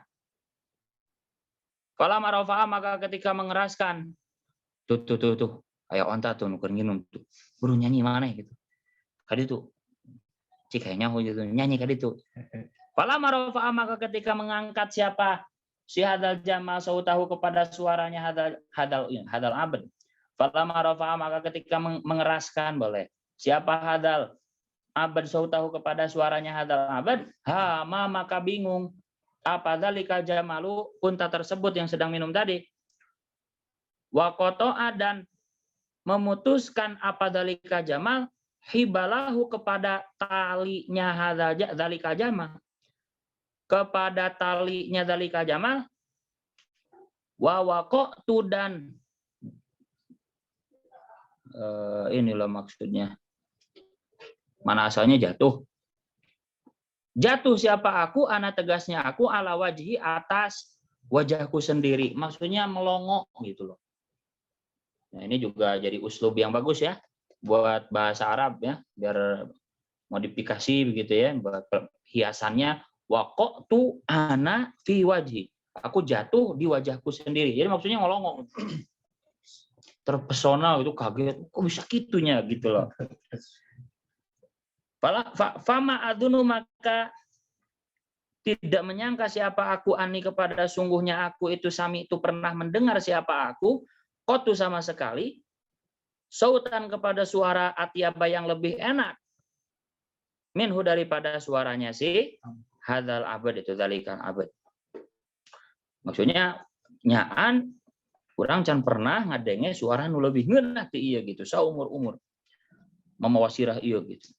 Falamma rafa'a maka ketika mengeraskan tuh kayak onta tuh nuker nginum tuh. Buru nyanyi mana gitu. Kadi tuh cik kayaknya gitu nyanyi kadi tuh. Falamma rafa'a maka ketika mengangkat siapa si hadal jamal sautahu kepada suaranya hadal abad. Falamma rafa'a maka ketika mengeraskan boleh. Siapa hadal abad sautahu kepada suaranya hadal abad, maka bingung. Apa dzalika jamalu unta tersebut yang sedang minum tadi. Wa qata'a dan memutuskan apa dzalika jamal hibalahu kepada talinya dzalika jamal. Kepada talinya dzalika jamal wa waqatu dan inilah maksudnya. Mana asalnya jatuh. Jatuh siapa aku, ana tegasnya aku ala wajhi atas wajahku sendiri. Maksudnya melongo gitu loh. Nah, ini juga jadi uslub yang bagus ya buat bahasa Arab ya, biar modifikasi begitu ya, buat hiasannya waqatu ana fi wajhi. Aku jatuh di wajahku sendiri. Jadi maksudnya melongo. Terpesona itu kaget, kok bisa gitunya gitu loh. Fama adunu maka tidak menyangka siapa aku ani kepada sungguhnya aku itu sami itu pernah mendengar siapa aku kotu sama sekali sautan kepada suara atyaba yang lebih enak minhu daripada suaranya si hadzal abad itu dzalikan abad. Maksudnya nyaan kurang can pernah ngadenge suara nu lebih ngeunah ti ieu gitu saumur-umur mamawa sirah ieu gitu.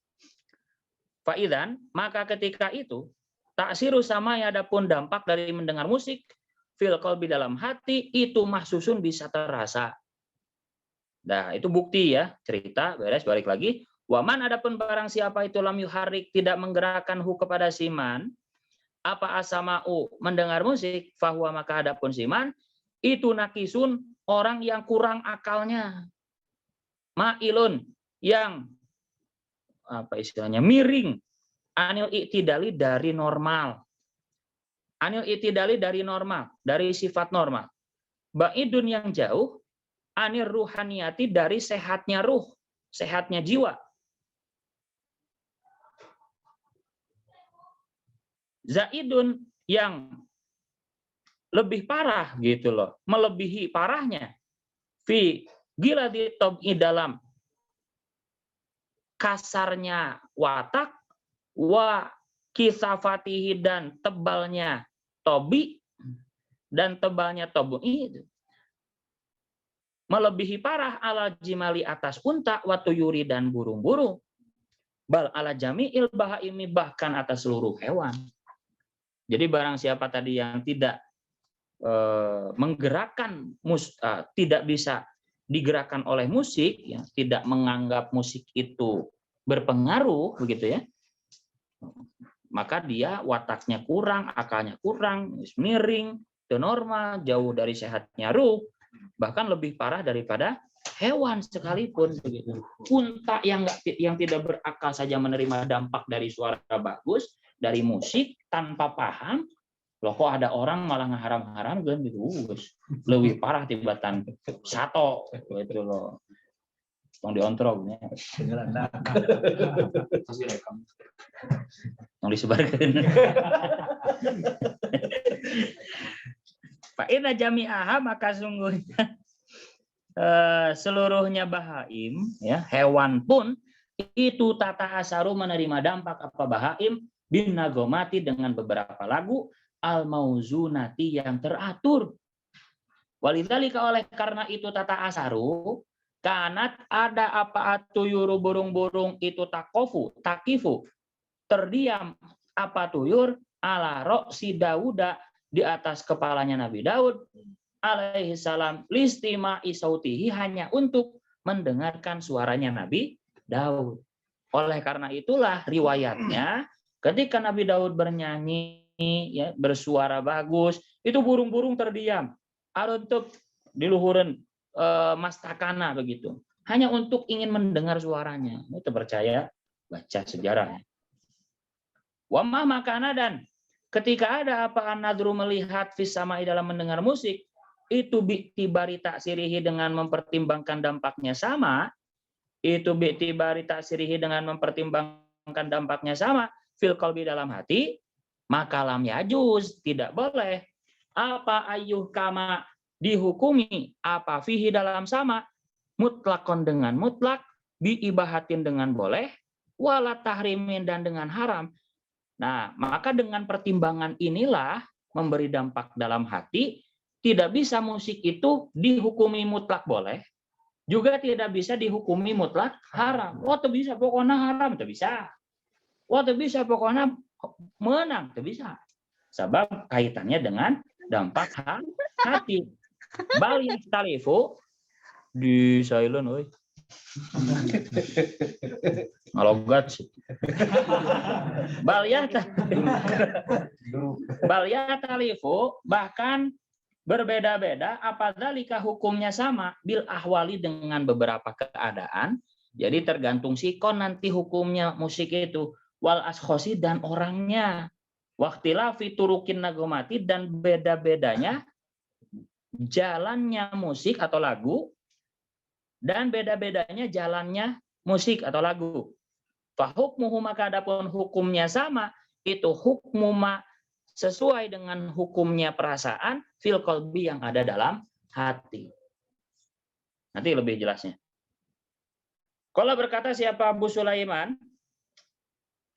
Faidan, maka ketika itu taksiru sama ya adapun dampak dari mendengar musik fil qalbi dalam hati itu mahsusun bisa terasa. Nah, itu bukti ya, cerita beres balik lagi. Waman adapun barang siapa itu lam yuharik tidak menggerakkan hu kepada siman apa asamau mendengar musik fahuwa maka adapun siman itu nakisun orang yang kurang akalnya. Mailun yang apa istilahnya miring anil i'tidali dari normal dari sifat normal ba'idun yang jauh anir ruhaniyati dari sehatnya ruh sehatnya jiwa zaidun yang lebih parah gitu loh melebihi parahnya fi giladi tobi dalam kasarnya watak wa kisafatihi dan tebalnya tobi dan tebalnya tobi itu melebihi parah ala jimali atas unta wa tuyuri dan burung-burung bal ala jami'il bahaimi bahkan atas seluruh hewan. Jadi barang siapa tadi yang tidak menggerakkan tidak bisa digerakkan oleh musik ya, tidak menganggap musik itu berpengaruh begitu ya, maka dia wataknya kurang, akalnya kurang, miring, normal, jauh dari sehatnya ruh, bahkan lebih parah daripada hewan sekalipun begitu. Unta yang tidak berakal saja menerima dampak dari suara bagus, dari musik tanpa paham, loh kok ada orang malah ngeharam-haram kan gitu, lebih parah tibatan sato gitu loh. Tong diontrog nya. Dengeran dah. Terus direkam. Tong disebarkeun. Fa inna jami'aha maka sungguhnya seluruhnya bahaim ya, hewan pun itu tata asaru menerima dampak apa bahaim bin nagomati dengan beberapa lagu al mauzunati yang teratur. Walidzalika oleh karena itu tata asaru kanat ada apa tuyuru burung-burung itu takifu terdiam apa tuyur ala roksi Dauda di atas kepalanya Nabi Daud alaihi salam listima isautihi hanya untuk mendengarkan suaranya Nabi Daud. Oleh karena itulah riwayatnya ketika Nabi Daud bernyanyi ya, bersuara bagus, itu burung-burung terdiam. Aruntuk diluhureun mastakana begitu. Hanya untuk ingin mendengar suaranya. Itu percaya baca sejarah. Wamah makana dan ketika ada apa an-nadru melihat fis samai dalam mendengar musik itu bi'tibari taksirihi dengan mempertimbangkan dampaknya sama, itu bi'tibari taksirihi dengan mempertimbangkan dampaknya sama fil qalbi dalam hati, maka lam yajuz tidak boleh apa ayyuh kama dihukumi apa fihi dalam sama mutlakon dengan mutlak diibahatin dengan boleh wala tahrimin dan dengan haram. Nah, maka dengan pertimbangan inilah memberi dampak dalam hati, tidak bisa musik itu dihukumi mutlak boleh, juga tidak bisa dihukumi mutlak haram. Oh, itu bisa pokoknya haram, itu bisa. Oh, itu bisa pokoknya menang, itu bisa. Sebab kaitannya dengan dampak hati. Bal yastalifu di silent, oi. Ngalogat sih. Balyat talifu bahkan berbeda-beda apadzalika hukumnya sama bil ahwali dengan beberapa keadaan. Jadi tergantung sikon nanti hukumnya musik itu wal askhosi dan orangnya. Waktilafi turukin nagomati dan beda-bedanya jalannya musik atau lagu dan beda-bedanya jalannya musik atau lagu. Fahukmuhu maka adapun hukumnya sama, itu hukmuma sesuai dengan hukumnya perasaan fil qalbi yang ada dalam hati. Nanti lebih jelasnya. Kalau berkata siapa Abu Sulaiman,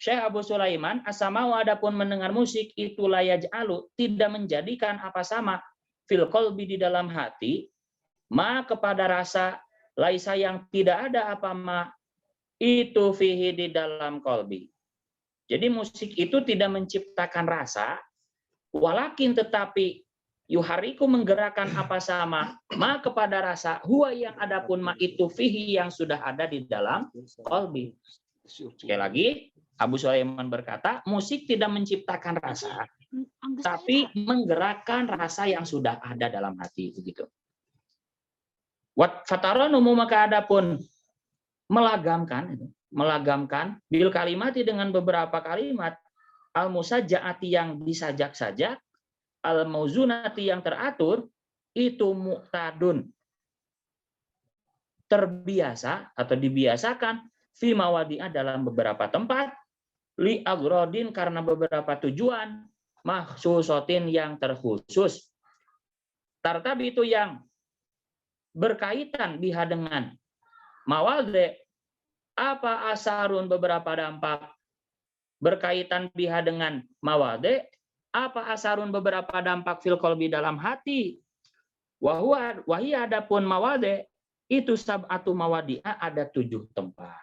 Syekh Abu Sulaiman, as-sama'u adapun mendengar musik itu la yaj'alu tidak menjadikan apa sama fil qalbi di dalam hati, ma kepada rasa laisa yang tidak ada apa ma itu fihi di dalam qalbi. Jadi musik itu tidak menciptakan rasa, walakin tetapi yuhariku menggerakkan apa sama ma kepada rasa huwa yang adapun ma itu fihi yang sudah ada di dalam qalbi. Sekali lagi Abu Sulaiman berkata musik tidak menciptakan rasa, tapi menggerakkan rasa yang sudah ada dalam hati begitu. Wat fataronu maka adapun melagamkan bil kalimati dengan beberapa kalimat al musajjaati yang disajak-sajak al mauzunati yang teratur itu muqtadun terbiasa atau dibiasakan fi mawadi'ah dalam beberapa tempat li agrodin karena beberapa tujuan mahsusotin yang terkhusus tartabi itu yang berkaitan biha dengan mawade apa asarun beberapa dampak berkaitan biha dengan mawade apa asarun beberapa dampak fil qalbi dalam hati wahia adapun mawade itu sab'atu mawadi'ah ada 7 tempat.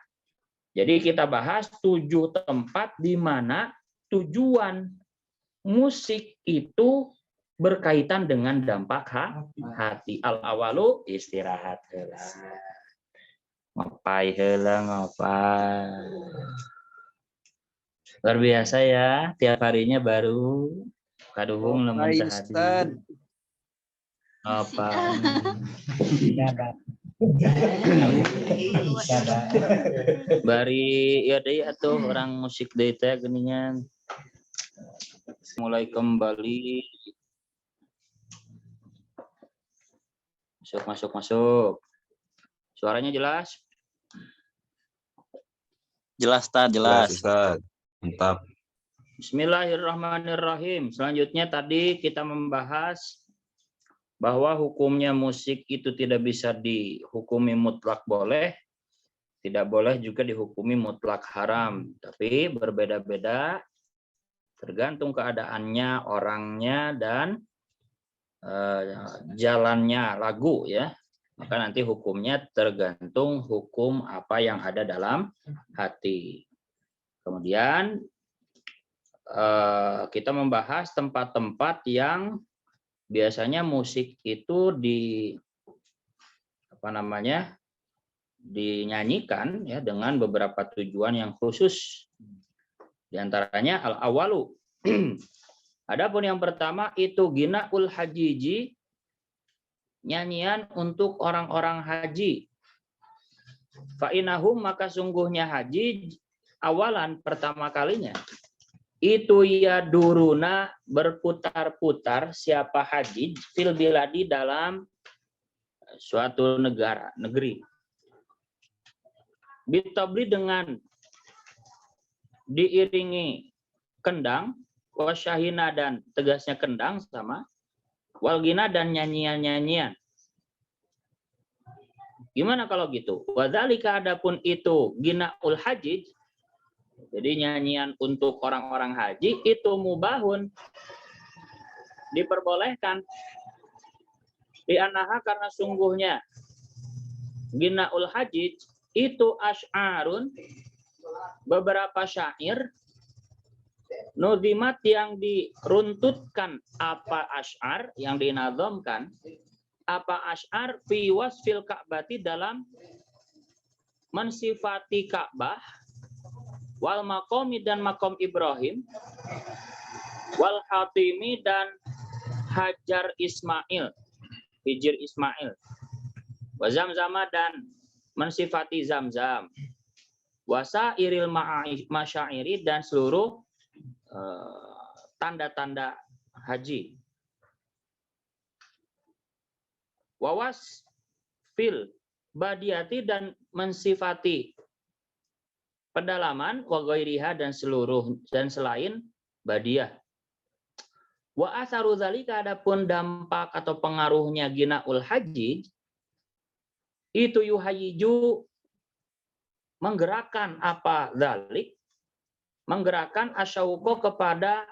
Jadi kita bahas 7 tempat di mana tujuan musik itu berkaitan dengan dampak hati. Al-awalu istirahat heula. Ngopai heula ngopai. Luar biasa ya, tiap harinya baru kaduhung lemun sehari. Apa? Bari ya deui atuh orang musik deui teh geuningan. Mulai kembali. Masuk. Suaranya jelas? Jelas, Tad, Jelas, jelas. Ustaz. Mantap. Bismillahirrahmanirrahim. Selanjutnya tadi kita membahas bahwa hukumnya musik itu tidak bisa dihukumi mutlak boleh, tidak boleh juga dihukumi mutlak haram. Tapi berbeda-beda tergantung keadaannya, orangnya, dan jalannya lagu ya. Maka nanti hukumnya tergantung hukum apa yang ada dalam hati. Kemudian kita membahas tempat-tempat yang biasanya musik itu dinyanyikan ya dengan beberapa tujuan yang khusus. Di antaranya al-awalu. Adapun yang pertama itu ginaul hajiji, nyanyian untuk orang-orang haji. Fa'inahum, maka sungguhnya haji awalan pertama kalinya itu ya duruna berputar-putar siapa haji fil biladi dalam suatu negeri. Bitabli dengan diiringi kendang, wasyahina dan tegasnya kendang sama, walgina dan nyanyian-nyanyian. Gimana kalau gitu? Wadzalika adapun itu ginaul haji, jadi nyanyian untuk orang-orang haji itu mubahun, diperbolehkan. Di anaha karena sungguhnya ginaul haji itu asy'arun, beberapa syair nuzimat yang diruntutkan, apa asy'ar yang dinazamkan, apa asy'ar fi wasfil ka'bati dalam mensifati Ka'bah, wal maqami dan makom Ibrahim, wal hatimi dan hajar Ismail, hijir Ismail, wa zamzama dan mensifati Zamzam, wasa iril masyairi dan seluruh tanda-tanda haji. Wawas fil badiati dan mensifati pedalaman, wa ghairiha dan seluruh dan selain badiah. Wa atharu dzalika, adapun dampak atau pengaruhnya ginaul haji itu yuhayyiju, menggerakkan apa dzalik, menggerakkan asyauqa kepada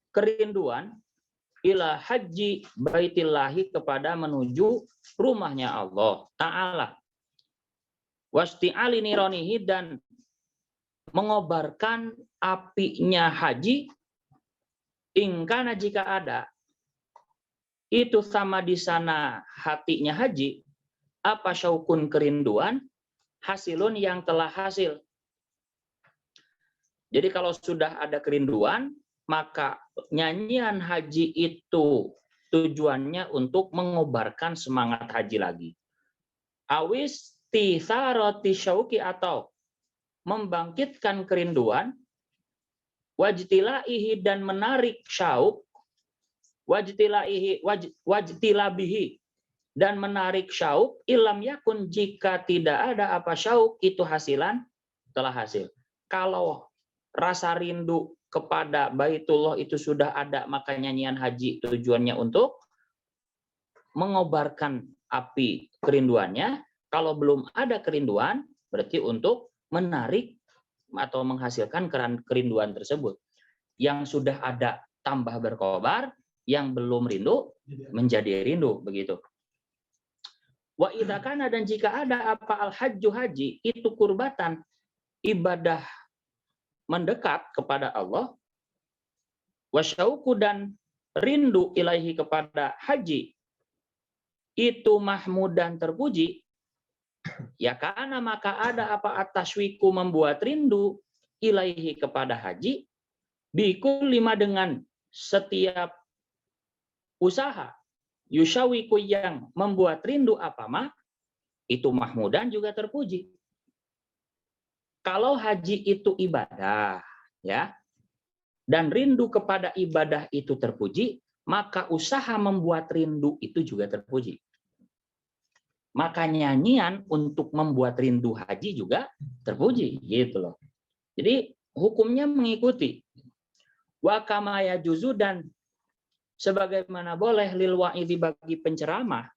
kerinduan, ila haji baitillahi kepada menuju rumahnya Allah Ta'ala, wasti'ali nironihi dan mengobarkan apinya haji, ingkana jika ada itu sama di sana hatinya haji, apa syaukun kerinduan, hasilun yang telah hasil. Jadi kalau sudah ada kerinduan, maka nyanyian haji itu tujuannya untuk mengobarkan semangat haji lagi. Awis tisaroti syauki, atau membangkitkan kerinduan, wajtilaihi dan menarik syauk, wajtilabihi dan menarik syauk, ilam yakun jika tidak ada apa syauk itu hasilan telah hasil. Kalau rasa rindu kepada Baitullah itu sudah ada, maka nyanyian haji tujuannya untuk mengobarkan api kerinduannya. Kalau belum ada kerinduan, berarti untuk menarik atau menghasilkan kerinduan tersebut. Yang sudah ada tambah berkobar, yang belum rindu menjadi rindu, begitu. Wa idza kana, dan jika ada apa al-hajju haji itu kurbatan, ibadah mendekat kepada Allah, wasyauku dan rindu ilaihi kepada haji itu mahmud dan terpuji, ya karena maka ada apa at-tashwiku membuat rindu ilaihi kepada haji, bikul lima dengan setiap usaha, yushawiku yang membuat rindu apa mah, itu mahmudan juga terpuji. Kalau haji itu ibadah, ya, dan rindu kepada ibadah itu terpuji, maka usaha membuat rindu itu juga terpuji. maka nyanyian untuk membuat rindu haji juga terpuji gitu loh. Jadi hukumnya mengikuti wa kama yajuzu, dan sebagaimana boleh lil wa'idhi bagi penceramah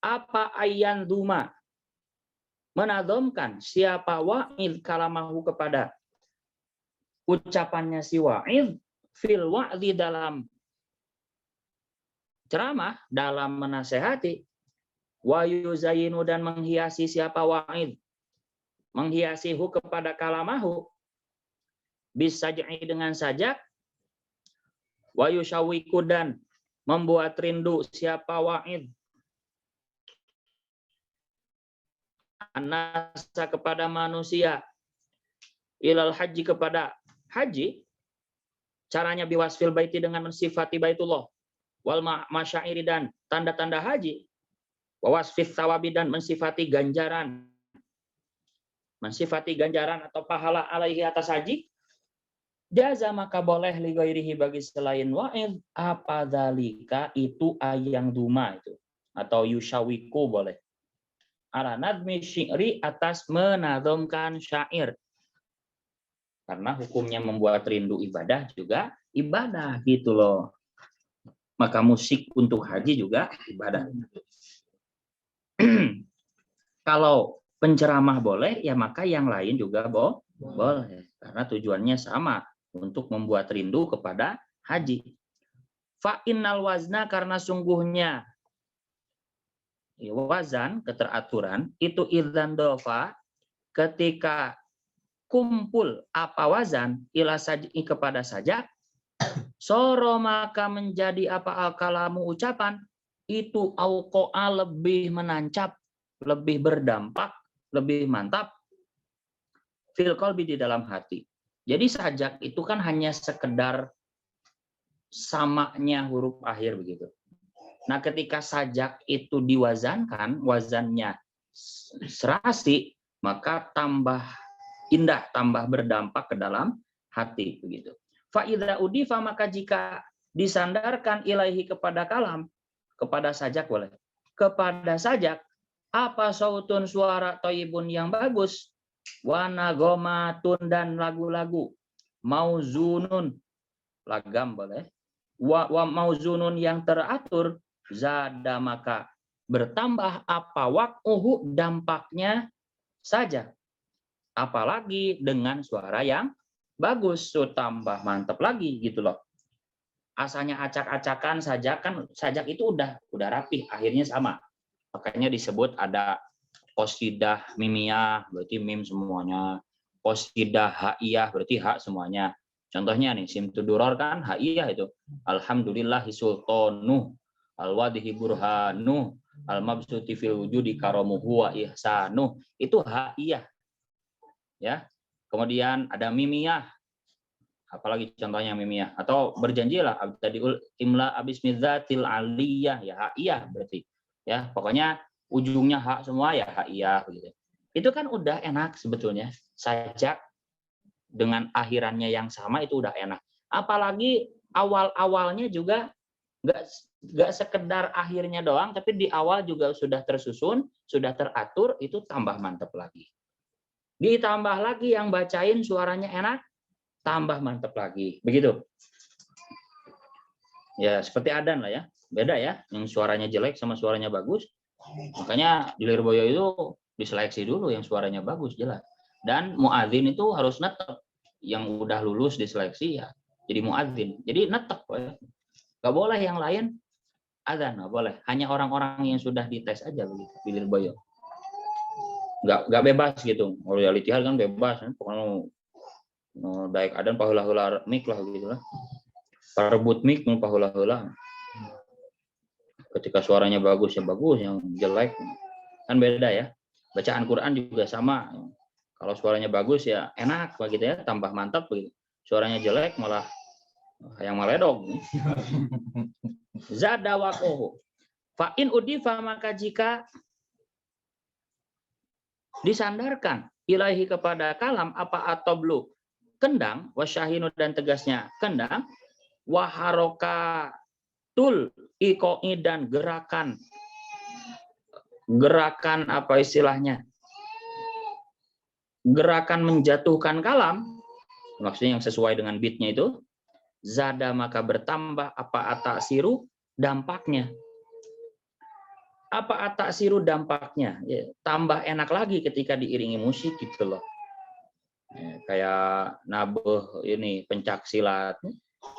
apa ayan duma menadhamkan siapa wa'id kalamahu kepada ucapannya si wa'id fil wa'dhi dalam ceramah, dalam menasehati, wa yuzayinu dan menghiasi siapa wa'id, menghiasihu kepada kalamahu bisaj'i dengan sajak, wa yushawiku dan membuat rindu siapa wa'id anasa kepada manusia ilal haji kepada haji, caranya biwasfil baiti dengan mensifati baitullah, wal masyairi dan tanda-tanda haji, wawasfis sawabi dan mensifati ganjaran atau pahala alaihi atas haji, jaza maka boleh li ghairihi bagi selain wa'id apa dzalika itu ayang duma itu atau yushawiku boleh ala nadmi syi'ri atas menadhamkan syair, karena hukumnya membuat rindu ibadah juga ibadah gitu loh. Maka musik untuk haji juga ibadah. Kalau penceramah boleh, ya maka yang lain juga boleh. Karena tujuannya sama, untuk membuat rindu kepada haji. Fa innal wazna, karena sungguhnya wazan, keteraturan, itu idzan dofa, ketika kumpul apa wazan, ila saj'i kepada sajak, soro maka menjadi apa al-kalamu ucapan, itu auqo'a lebih menancap, lebih berdampak, lebih mantap, fil qalbi di dalam hati. Jadi sajak itu kan hanya sekedar samanya huruf akhir begitu. Nah, ketika sajak itu diwazankan, wazannya serasi, maka tambah indah, tambah berdampak ke dalam hati begitu. Fa idza udifa, maka jika disandarkan ilaihi kepada kalam, kepada sajak boleh. Kepada sajak apa sautun suara thayyibun yang bagus, wa nagomatun dan lagu-lagu, mauzunun lagam boleh, wa mauzunun yang teratur, zada maka bertambah apa waq'uhu dampaknya saja. Apalagi dengan suara yang bagus, so tambah mantap lagi gitu loh. Asalnya acak-acakan sajak itu udah rapi, akhirnya sama. Makanya disebut ada qasidah mimiyah, berarti mim semuanya. Qasidah haiyah, berarti hak semuanya. Contohnya nih, simtuduror kan haiyah itu. Alhamdulillahi sultanuh, al-wadihi burhanuh, al-mabsuti fil wujudi karamuhu wa ihsanuh. Itu haiyah. Ya. Kemudian ada mimiyah. Apalagi contohnya mimiyah, atau berjanjilah tadiul imla abismidzatil aliyah, ya haiyah berarti. Ya, pokoknya ujungnya hak semua ya haiyah gitu. Itu kan udah enak sebetulnya. Sajak dengan akhirannya yang sama itu udah enak. Apalagi awal-awalnya juga nggak sekedar akhirnya doang, tapi di awal juga sudah tersusun, sudah teratur, itu tambah mantap lagi. Ditambah lagi yang bacain suaranya enak, tambah mantap lagi. Begitu. Ya, seperti adzan lah ya. Beda ya, yang suaranya jelek sama suaranya bagus. Makanya di Lirboyo itu diseleksi dulu yang suaranya bagus, jelas. Dan muadzin itu harus netep. Yang udah lulus diseleksi ya jadi muadzin. Jadi netep ya. Gak boleh yang lain adzan, gak boleh. Hanya orang-orang yang sudah dites aja begitu di Lirboyo. Gak bebas gitu. Kalau Al-Ittihad kan bebas, pokoknya daik adan paheula-heula mik lah gitu lah. Parebut mik mau paheula-heula. Ketika suaranya bagus ya bagus, yang jelek kan beda ya. Bacaan Quran juga sama. Kalau suaranya bagus ya enak begitu ya, tambah mantap begitu. Suaranya jelek malah yang maledog. Zada waqohu. Fa in udifa, maka jika disandarkan ilahi kepada kalam apa atoblu kendang, wasyahinu dan tegasnya kendang, waharokatul ikoi dan gerakan gerakan apa istilahnya? Gerakan menjatuhkan kalam, maksudnya yang sesuai dengan beatnya itu, zada maka bertambah apa atasiru dampaknya. Apa atasiru dampaknya? Ya, tambah enak lagi ketika diiringi musik gitu loh. Ya, kayak nabuh ini pencak silat,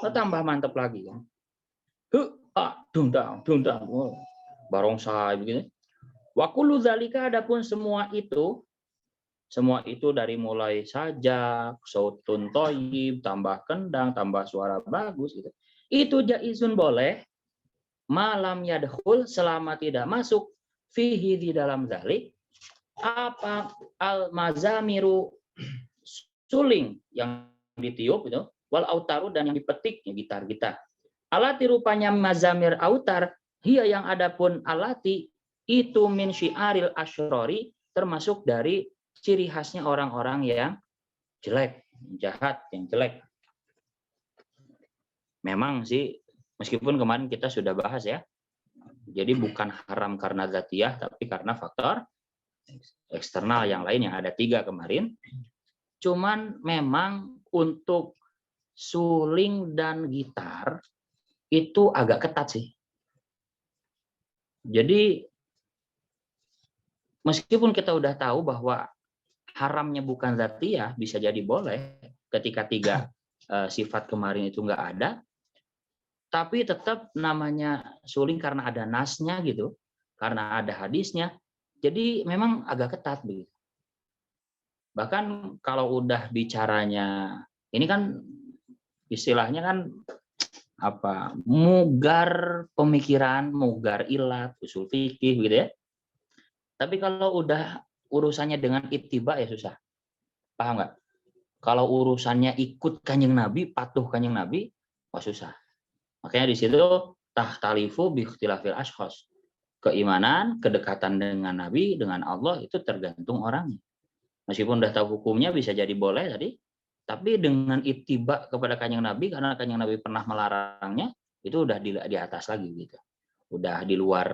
tambah mantap lagi kan. Dundang, barongsai begitu. Wa kullu dzalika adapun semua itu dari mulai sajak, sautun thayyib, tambah kendang, tambah suara bagus gitu. Itu jaizun boleh malam yadkhul selama tidak masuk fihi di dalam zalik apa al mazamiru suling yang ditiup itu wal autaru dan yang dipetik ya, gitar. Alati rupanya mazamir autar hiya yang adapun alati itu min syiaril asyrori termasuk dari ciri khasnya orang-orang yang jelek, jahat, yang jelek. Memang sih, meskipun kemarin kita sudah bahas ya, jadi bukan haram karena dzatiyah, tapi karena faktor eksternal yang lain yang ada 3 kemarin. Cuman memang untuk suling dan gitar itu agak ketat sih. Jadi meskipun kita udah tahu bahwa haramnya bukan dzatiyah, bisa jadi boleh ketika 3 sifat kemarin itu nggak ada, tapi tetap namanya suling karena ada nasnya gitu, karena ada hadisnya, jadi memang agak ketat begitu. Bahkan kalau udah bicaranya, ini kan istilahnya kan apa, mugar pemikiran, mugar ilat, usul fikih gitu ya. Tapi kalau udah urusannya dengan ittiba ya susah. Paham nggak? Kalau urusannya ikut Kanjeng Nabi, patuh Kanjeng Nabi, wah susah. Makanya di situ tahtalifu bi ikhtilafil ashkhas. Keimanan, kedekatan dengan Nabi, dengan Allah itu tergantung orangnya. Meskipun udah tahu hukumnya bisa jadi boleh tadi, tapi dengan ittiba kepada Kanjeng Nabi karena Kanjeng Nabi pernah melarangnya, itu udah di atas lagi gitu. Udah di luar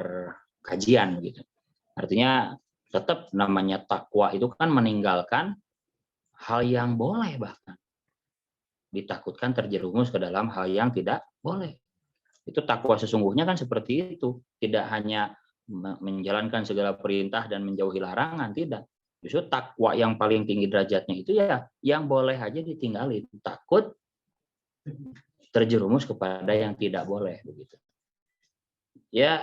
kajian gitu. Artinya tetap namanya takwa itu kan meninggalkan hal yang boleh, bahkan ditakutkan terjerumus ke dalam hal yang tidak boleh. Itu takwa sesungguhnya kan seperti itu, tidak hanya menjalankan segala perintah dan menjauhi larangan, tidak. Justru takwa yang paling tinggi derajatnya itu ya yang boleh aja ditinggalin, takut terjerumus kepada yang tidak boleh begitu. Ya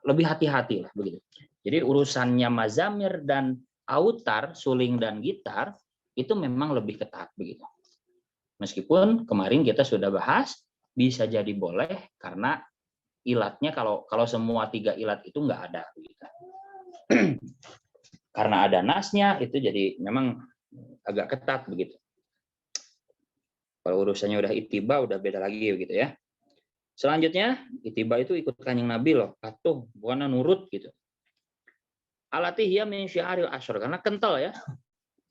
lebih hati-hati lah begitu. Jadi urusannya mazamir dan autar, suling dan gitar itu memang lebih ketat begitu. Meskipun kemarin kita sudah bahas bisa jadi boleh karena ilatnya kalau semua 3 ilat itu nggak ada begitu. Karena ada nasnya itu jadi memang agak ketat begitu. Kalau urusannya udah ittiba udah beda lagi begitu ya. Selanjutnya ittiba itu ikut Kanjeng Nabi loh, patuh, bukan nurut gitu. Alatihya min syiaril asyr karena kental ya.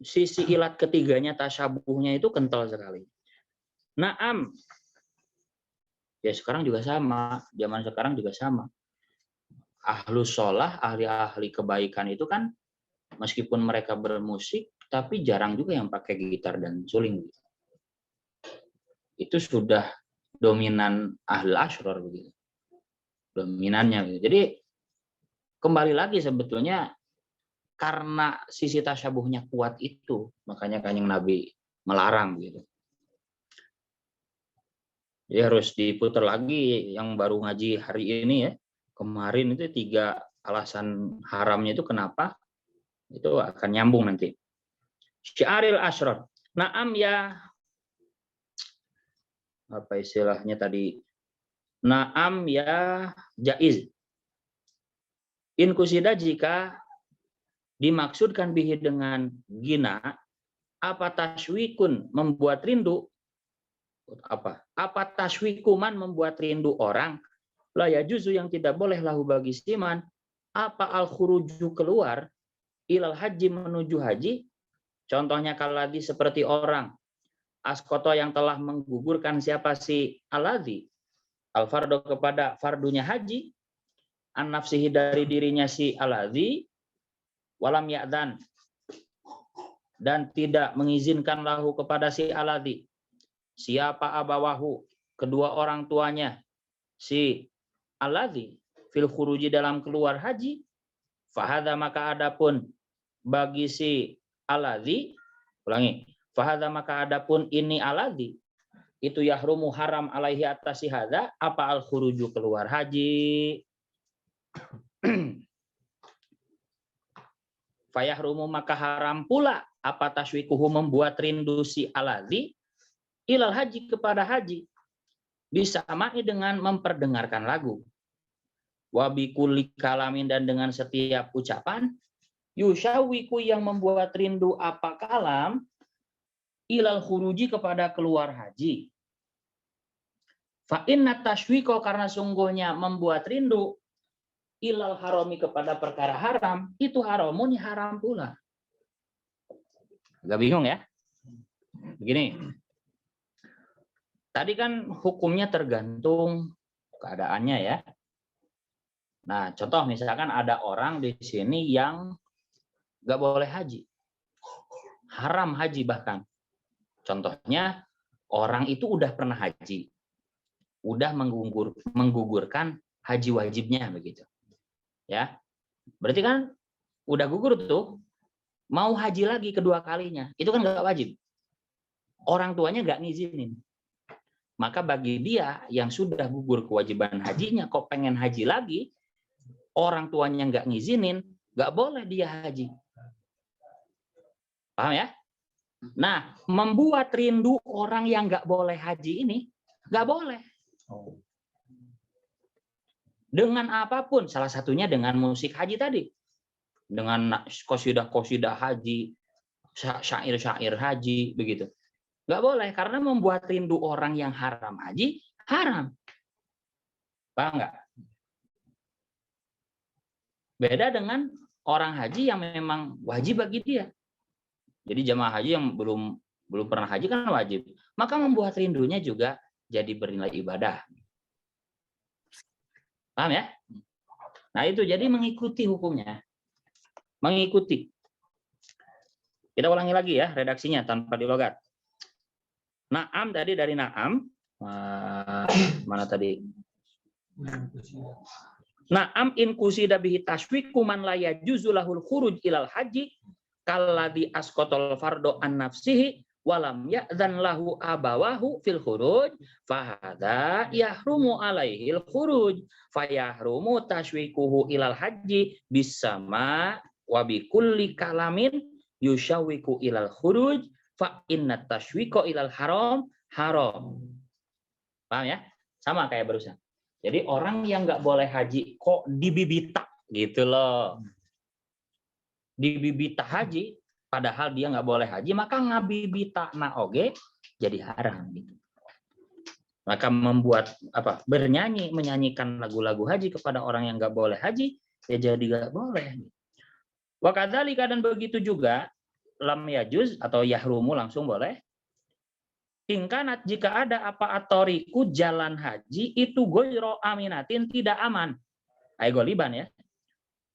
Sisi ilat ketiganya tasyabuhnya itu kental sekali. Naam. Ya sekarang juga sama, zaman sekarang juga sama. Ahlus sholah, ahli-ahli kebaikan itu kan meskipun mereka bermusik, tapi jarang juga yang pakai gitar dan suling. Itu sudah dominan ahli asyror begitu. Dominannya gitu. Jadi kembali lagi sebetulnya karena sisi tasyabuhnya kuat itu, makanya Kanjeng Nabi melarang gitu. Jadi harus diputar lagi yang baru ngaji hari ini ya. Kemarin itu 3 alasan haramnya itu kenapa? Itu akan nyambung nanti. Syiaril asyror. Naam ya, apa istilahnya tadi? Naam ya jaiz. In kusida jika dimaksudkan bihi dengan gina, apa taswikun membuat rindu, apa taswikuman membuat rindu orang, la yajuzu yang tidak boleh lahu bagi siman, apa al khuruju keluar, ilal haji menuju haji, contohnya kaladi seperti orang askoto yang telah menggugurkan siapa si aladi al fardo kepada fardunya haji, an nafsihi dari dirinya si aladzi walam ya'dan dan tidak mengizinkan lahu kepada si aladzi siapa abawahu kedua orang tuanya si aladzi fil khuruji dalam keluar haji fahadha maka adapun bagi si aladzi ulangi fahadha maka adapun ini aladzi itu yahrumu haram alaihi atas si hadza apa al khuruju keluar haji fayahrumu maka haram pula apa taswikuhu membuat rindu si aladzi ilal haji kepada haji disamai dengan memperdengarkan lagu wabi kulli kalamin dan dengan setiap ucapan yushawiku yang membuat rindu apa kalam ilal khuruji kepada keluar haji. Fa inna tashwiko karena sungguhnya membuat rindu ilal harami kepada perkara haram itu haramun haram pula. Agak bingung ya? Begini. Tadi kan hukumnya tergantung keadaannya ya. Nah, contoh misalkan ada orang di sini yang nggak boleh haji. Haram haji bahkan. Contohnya, orang itu udah pernah haji, udah menggugurkan haji wajibnya begitu, ya. Berarti kan udah gugur tuh, mau haji lagi kedua kalinya, itu kan nggak wajib. Orang tuanya nggak ngizinin, maka bagi dia yang sudah gugur kewajiban hajinya, kok pengen haji lagi, orang tuanya nggak ngizinin, nggak boleh dia haji. Paham ya? Nah, membuat rindu orang yang nggak boleh haji ini, nggak boleh. Dengan apapun, salah satunya dengan musik haji tadi. Dengan qasidah-qasidah haji, syair-syair haji, begitu. Nggak boleh, karena membuat rindu orang yang haram haji, haram. Paham nggak? Beda dengan orang haji yang memang wajib bagi dia. Jadi jamaah haji yang belum pernah haji kan wajib. Maka membuat rindunya juga jadi bernilai ibadah. Paham ya? Nah itu jadi mengikuti hukumnya. Mengikuti. Kita ulangi lagi ya redaksinya tanpa dilogat. Naam tadi dari Naam. Mana tadi? Naam in kusida bihi tashwiku man la yajuzu lahul khuruj ilal haji kalladzi asqatal fardo an nafsihi walam ya'dzan lahu abawahu fil khuruj fahadza yahrumu alaihi al khuruj fayahrumu tashwikuhu ilal haji bisama wa bi kulli kalamin yushawiku ilal khuruj fa inna tashwiko ilal haram haram. Paham ya? Sama kayak barusan. Jadi orang yang nggak boleh haji kok dibibita gitu loh. Dibibita haji, padahal dia nggak boleh haji, maka ngabibita na oge jadi haram gitu. Maka membuat menyanyikan lagu-lagu haji kepada orang yang nggak boleh haji, ya jadi nggak boleh. Wa kadzalika dan begitu juga lam yajuz atau yahrumu langsung boleh. Ingkanat jika ada apa atoriku jalan haji itu goiro aminatin tidak aman. Goliban ya.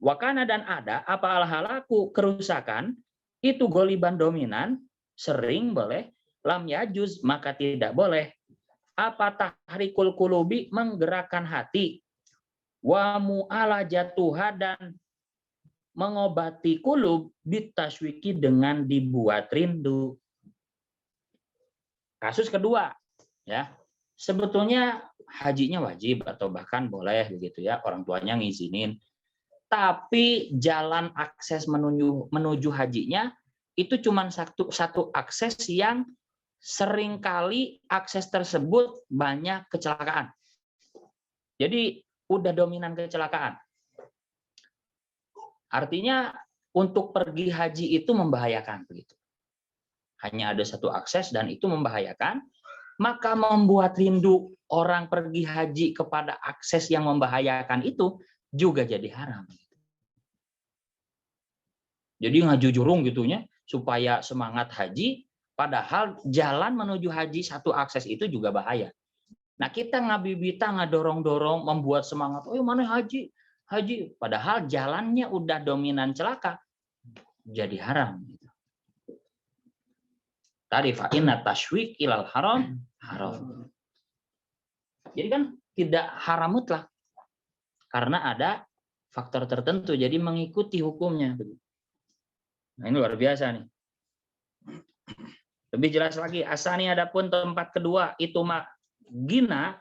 Wakana dan ada apa al-halaku kerusakan itu goliban dominan sering boleh lam yajuz maka tidak boleh apa tahrikul kulubi menggerakkan hati wa mu'alajatuha dan mengobati kulub bitaswiki dengan dibuat rindu. Kasus kedua ya sebetulnya hajinya wajib atau bahkan boleh begitu ya orang tuanya ngizinin. Tapi jalan akses menuju hajinya itu cuma satu akses yang seringkali akses tersebut banyak kecelakaan. Jadi udah dominan kecelakaan. Artinya untuk pergi haji itu membahayakan begitu. Hanya ada satu akses dan itu membahayakan, maka membuat rindu orang pergi haji kepada akses yang membahayakan itu juga jadi haram. Jadi ngajujurung gitunya supaya semangat haji, padahal jalan menuju haji satu akses itu juga bahaya. Nah kita ngabibita ngadorong-dorong membuat semangat, oh mana haji, haji, padahal jalannya udah dominan celaka, jadi haram. Tadi fa'inna tashwik ilal haram haram. Jadi kan tidak haram mutlak karena ada faktor tertentu, jadi mengikuti hukumnya. Nah, ini luar biasa nih. Lebih jelas lagi, asani adapun tempat kedua itu gina,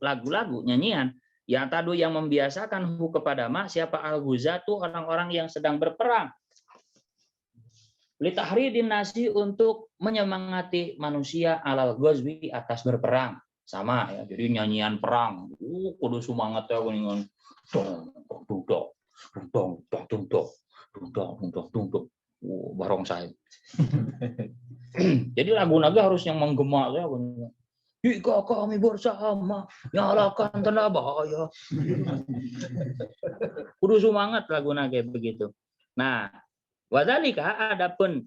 lagu-lagu, nyanyian yang tadu yang membiasakan hu kepada siapa al-ghuzatu, orang-orang yang sedang berperang. Litahridin nasi, untuk menyemangati manusia alal ghazwi, atas berperang. Sama ya, jadi nyanyian perang. Kudu semangat ya kuningan. Barong saya. Jadi lagu naga harus yang menggema ya kuningan. Jika kami bersama, nyalakan tanda bahaya. Kudu semangat lagu naga begitu. Nah, wadhalika adapun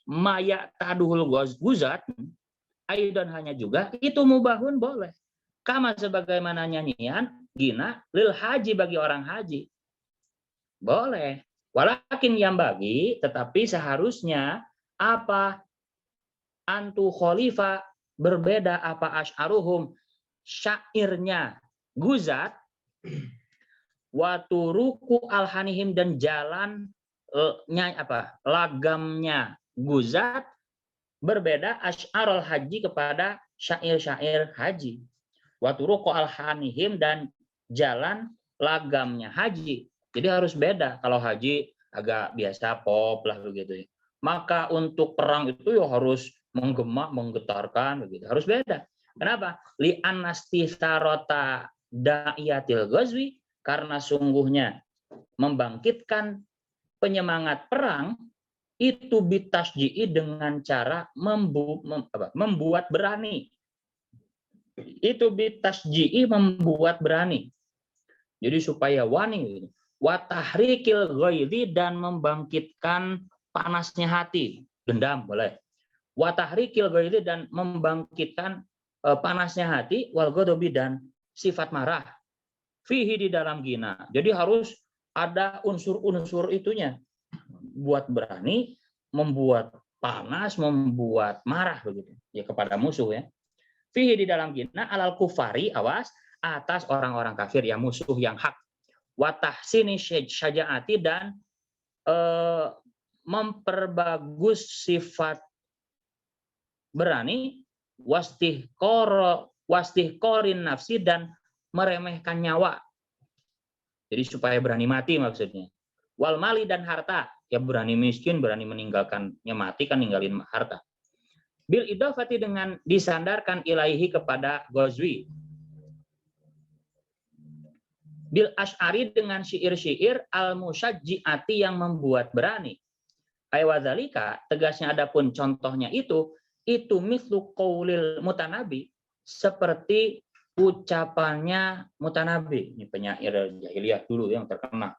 maya taduhul guzat, aidan hanya juga itu mubahun boleh. Kama sebagaimana nyanyian gina lil haji, bagi orang haji. Boleh. Walakin yang bagi, tetapi seharusnya apa antu khalifah, berbeda apa asy'aruhum, syairnya guzat, waturuku alhanihim, dan jalan lagamnya guzat berbeda asy'arul haji, kepada syair-syair haji. Waturuku alhanihim, dan jalan lagamnya haji. Jadi harus beda. Kalau haji agak biasa pop lah begitu ya. Maka untuk perang itu ya harus menggema, menggetarkan begitu. Harus beda. Kenapa? Li anastisarota da'iyatil ghazwi, karena sungguhnya membangkitkan penyemangat perang itu bitasji'i, dengan cara membuat berani. Itu bitasji'i, membuat berani. Jadi supaya wani. Watahrikil ghaidhi, dan membangkitkan panasnya hati. Dendam boleh. Watahrikil ghaidhi, dan membangkitkan panasnya hati. Wal ghadabi, dan sifat marah. Fihi, di dalam gina. Jadi harus ada unsur-unsur itunya. Buat berani, membuat panas, membuat marah begitu ya kepada musuh ya. Fihi, di dalam gina alal kufari, awas, atas orang-orang kafir yang musuh yang hak. Watahsini syaja'ati, dan memperbagus sifat berani, wastihqorin nafsi, dan meremehkan nyawa. Jadi supaya berani mati maksudnya. Wal mali, dan harta, ya berani miskin, berani meninggalkannya mati kan, ninggalin harta. Bil idofati, dengan disandarkan ilaihi, kepada ghazwi. Bil asy'ari, dengan syair-syair al musyajji'ati, yang membuat berani. Aywadzalika, tegasnya adapun contohnya itu mislu qaulil mutanabi, seperti ucapannya mutanabi. Ini penyair jahiliyah dulu yang terkenal.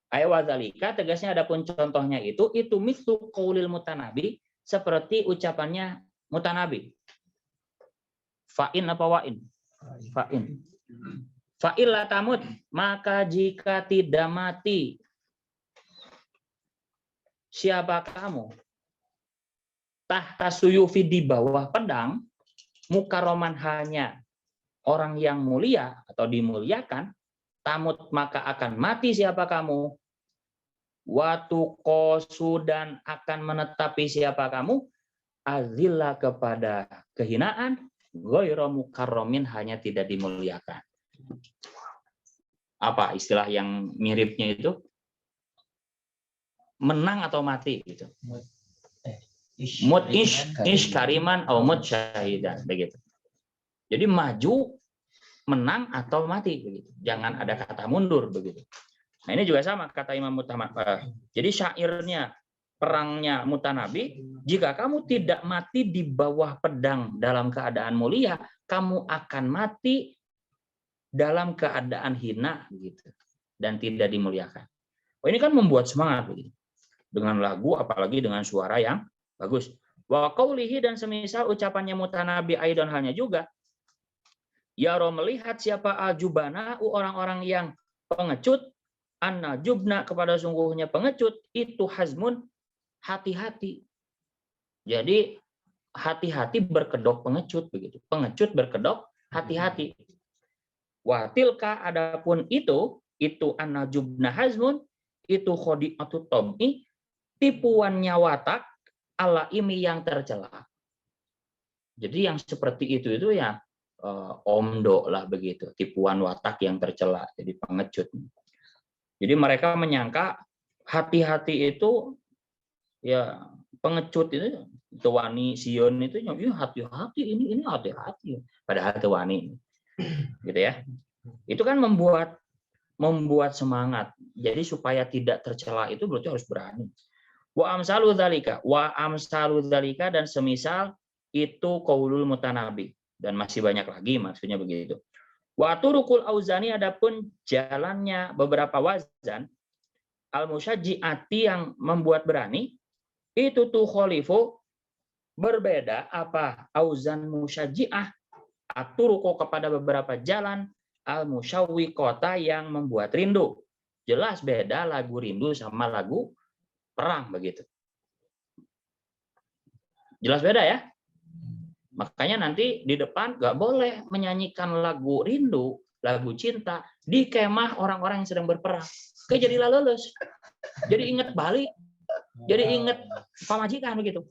Aywadzalika, tegasnya adapun contohnya itu mislu qaulil mutanabi, seperti ucapannya mutanabi. Fa'in apa wa'in? Fa'in. Fa'illa tamut, maka jika tidak mati, siapa kamu? Tahta suyufi, di bawah pedang, mukarroman, hanya orang yang mulia atau dimuliakan, tamut, maka akan mati siapa kamu? Watu kosu, dan akan menetapi siapa kamu? Azillah, kepada kehinaan, ghairu mukarromin, hanya tidak dimuliakan. Apa istilah yang miripnya itu? Menang atau mati gitu. Mut ish kariman atau mut syahidan begitu. Jadi maju, menang atau mati begitu. Jangan ada kata mundur begitu. Nah, ini juga sama kata Imam Mutanabi. Jadi syairnya, perangnya Mutanabi, jika kamu tidak mati di bawah pedang dalam keadaan mulia, kamu akan mati dalam keadaan hina gitu, dan tidak dimuliakan. Oh, ini kan membuat semangat begitu. Dengan lagu, apalagi dengan suara yang bagus. Wa qaulihi, dan semisal ucapannya Mutanabi aidan halnya juga. Yaro, melihat siapa aljubana, orang-orang yang pengecut, anna jubna kepada sungguhnya pengecut itu hazmun hati-hati. Jadi hati-hati berkedok pengecut begitu. Pengecut berkedok hati-hati. Wa tilka adapun itu anna jubna hazmun itu khodi'atu tab'i tipuannya watak ala imi yang tercela. Jadi yang seperti itu ya omdo lah begitu, tipuan watak yang tercela, jadi pengecut. Jadi mereka menyangka hati-hati itu ya pengecut itu tuwani Sion itu ya hati-hati ini hati-hati padahal tuwani gitu ya. Itu kan membuat semangat. Jadi supaya tidak tercela itu berarti harus berani. Wa amsalu dzalika dan semisal itu qaulul mutanabi, dan masih banyak lagi maksudnya begitu. Wa turukul auzani adapun jalannya beberapa wazan al musyajjiati yang membuat berani itu tuh khalifu berbeda apa auzan musyajjiah aturuku kepada beberapa jalan al musyawwiqata yang membuat rindu. Jelas beda lagu rindu sama lagu perang begitu. Jelas beda ya? Makanya nanti di depan nggak boleh menyanyikan lagu rindu, lagu cinta di kemah orang-orang yang sedang berperang. Kayak jadilah leles. Jadi ingat balik, jadi ingat pamajikan begitu.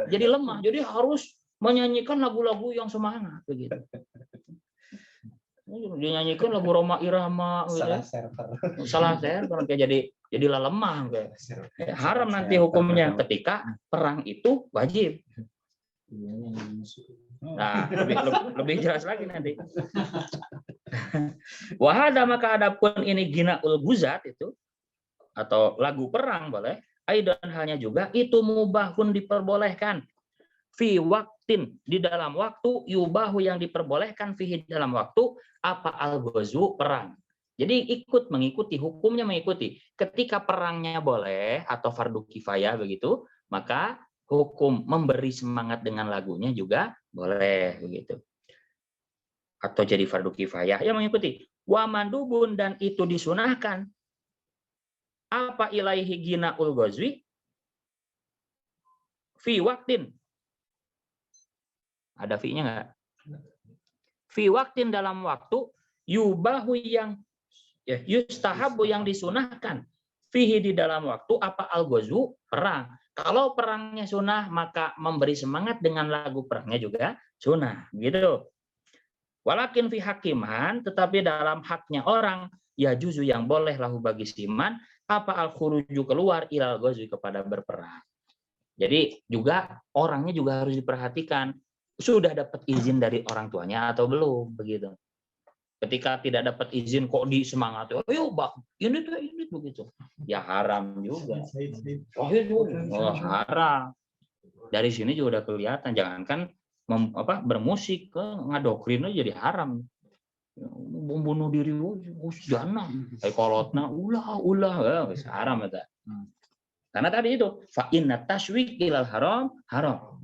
Jadi lemah, jadi harus menyanyikan lagu-lagu yang semangat begitu. Dinyanyikan lagu Roma Irama gitu. Salah server kayak jadilah lemah kayak. Haram nanti hukumnya ketika perang itu wajib. Nah, lebih jelas lagi nanti. Wahada maka adapun ini ginaul guzat itu atau lagu perang boleh. Aidan halnya juga itu mubahun diperbolehkan. Fi waktin di dalam waktu yubahu yang diperbolehkan fihi dalam waktu apa al-ghazwu perang. Jadi mengikuti hukumnya mengikuti. Ketika perangnya boleh atau fardu kifayah begitu, maka hukum memberi semangat dengan lagunya juga boleh begitu. Atau jadi fardu kifayah yang mengikuti. Wa mandubun dan itu disunahkan. Apa ilaihi ginaul ghazwi? Fi waktin. Ada fi-nya enggak? Fi waktin dalam waktu yubahu yang yustahabu yang disunahkan. Fihi di dalam waktu apa al-ghazwu perang. Kalau perangnya sunnah, maka memberi semangat dengan lagu perangnya juga sunnah. Gitu. Walakin fi hakiman, tetapi dalam haknya orang, ya juzu yang boleh lahu bagi siman, apa al-khuruju keluar ilal ghazwi kepada berperang. Jadi juga orangnya juga harus diperhatikan. Sudah dapat izin dari orang tuanya atau belum. Begitu. Ketika tidak dapat izin kok disemangati, oh yuk bang, ini begitu, ya haram juga. Oh itu haram. Dari sini juga udah kelihatan, jangankan bermusik ke ngadokrin aja jadi haram. Membunuh diri, jana, kolotna, ulah, haram itu. Karena tadi itu, fa inna tashwiq ilal haram.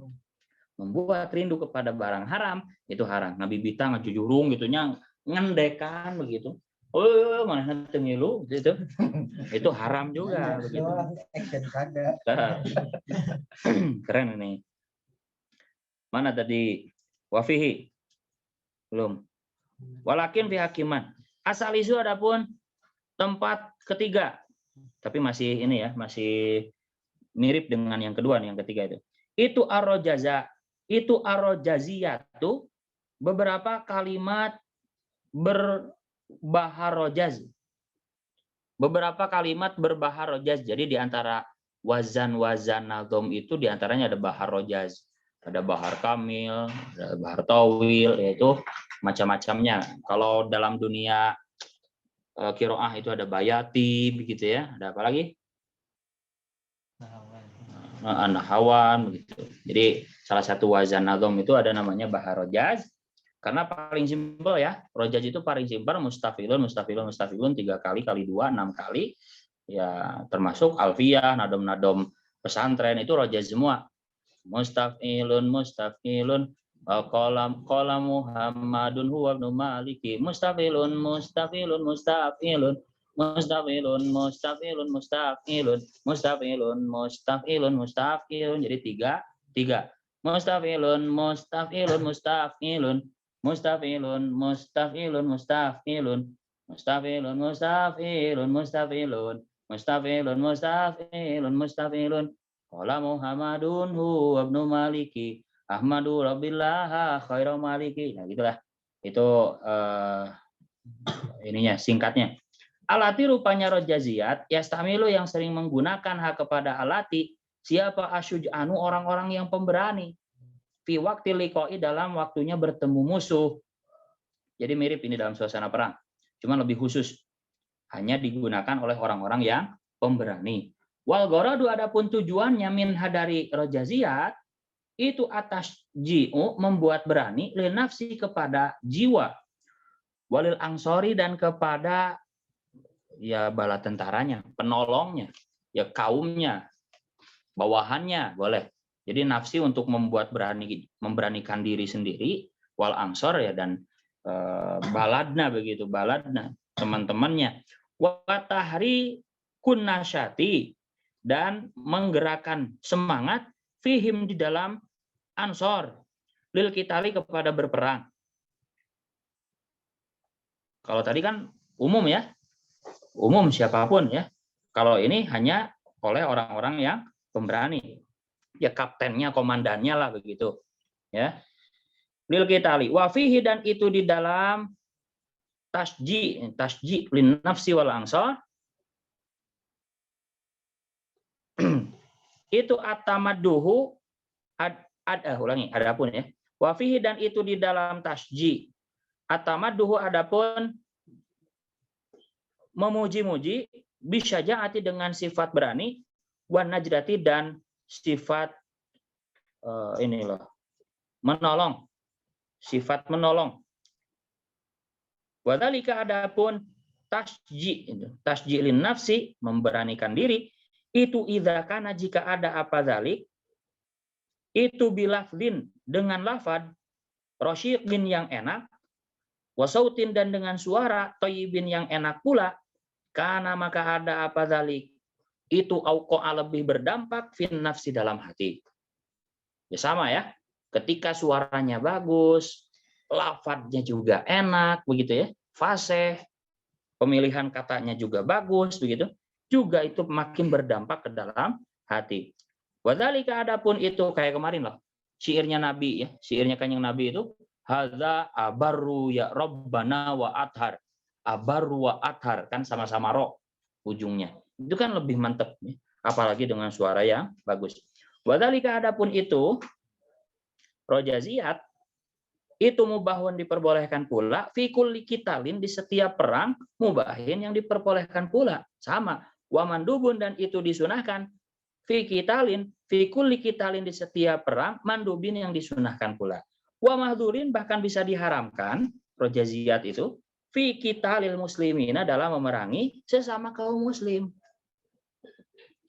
Membuat rindu kepada barang haram itu haram. Nabi Bita ngajujurung gitunya. Ngendekan begitu. Oh, mana nanti ngilu gitu. Itu haram juga begitu. Keren ini. Mana tadi wafihi? Belum. Walakin fi hakiman. Asal isu adapun tempat ketiga. Tapi masih ini ya, masih mirip dengan yang kedua nih, yang ketiga itu. Itu arojaziyatu beberapa kalimat berbaharojaz. Beberapa kalimat berbaharojaz. Jadi di antara wazan-wazan nazom itu di antaranya ada baharojaz, ada bahar kamil, ada bahar tawil, yaitu macam-macamnya. Kalau dalam dunia qiraah itu ada bayati begitu ya. Ada apa lagi? Nahawan begitu. Jadi salah satu wazan nazom itu ada namanya baharojaz. Karena paling simpel ya, rojaz itu paling simpel mustafilun 3 kali 2 6 kali. Ya, termasuk alfiyah, nadom-nadom pesantren itu rojaz semua. Mustafilun Qala Muhammadun huwa ibnu Maliki mustafilun mustafilun mustafilun mustafilun mustafilun mustafilun mustafilun mustafilun mustafilun. Jadi tiga mustafilun mustafilun mustafilun mustafilun mustafilun mustafilun mustafilun mustafilun mustafilun mustafilun mustafilun mustafilun. Qala Muhammadun huwa ibnu Maliki Ahmadu Rabbillah khairu maliki. Nah, gitulah. Itu ininya singkatnya. Alati rupanya rojaziyat yastamilu yang sering menggunakan hak kepada alati siapa asyuj'anu orang-orang yang pemberani fi waqti liqa'i dalam waktunya bertemu musuh. Jadi mirip ini dalam suasana perang. Cuma lebih khusus. Hanya digunakan oleh orang-orang yang pemberani. Wal gharadu adapun tujuannya min hadari rojaziyat itu atas ji'u membuat berani lil nafsi kepada jiwa walil angsori dan kepada ya bala tentaranya, penolongnya, ya kaumnya, bawahannya boleh. Jadi nafsi untuk membuat memberanikan diri sendiri wal angsor ya dan baladna begitu, baladna teman-temannya. Wa tahri kunnasyati dan menggerakkan semangat fihim di dalam ansor lil kitali kepada berperang. Kalau tadi kan umum ya, umum siapapun ya. Kalau ini hanya oleh orang-orang yang pemberani, ya kaptennya, komandannya lah begitu, ya. Lil kitali wa fihi dan itu di dalam tasji lin nafsi wal ansor itu atamaduhu adapun ya wafihi dan itu di dalam tasji atamaduhu adapun memuji-muji bisyajaati dengan sifat berani wan najdati dan sifat menolong, sifat menolong. Wadhalika adapun tasjilin nafsi memberanikan diri itu idza kana jika ada apa zalik itu bilafdin dengan lafad rasyiqin yang enak wasautin dan dengan suara thayyibin yang enak pula karena maka ada apa zalik itu auqa lebih berdampak fin nafsi dalam hati. Ya sama ya, ketika suaranya bagus, lafadznya juga enak begitu ya, fasih, pemilihan katanya juga bagus begitu, juga itu makin berdampak ke dalam hati. Wadzalika adapun itu kayak kemarin loh, syairnya Nabi ya, syairnya Kanjeng Nabi itu hadza abarru ya rabbana wa athar. Abarru wa athar kan sama-sama ro ujungnya. Itu kan lebih mantep ya, apalagi dengan suara yang bagus. Wadzalika adapun itu rojaziyat itu mubahun diperbolehkan pula fi kulli qitalin di setiap perang mubahin yang diperbolehkan pula sama wa mandubun dan itu disunahkan fi qitalin fi kulli qitalin di setiap perang mandubin yang disunahkan pula wa mahdzurin bahkan bisa diharamkan rojaziyat itu fi qitalil muslimina dalam memerangi sesama kaum muslim.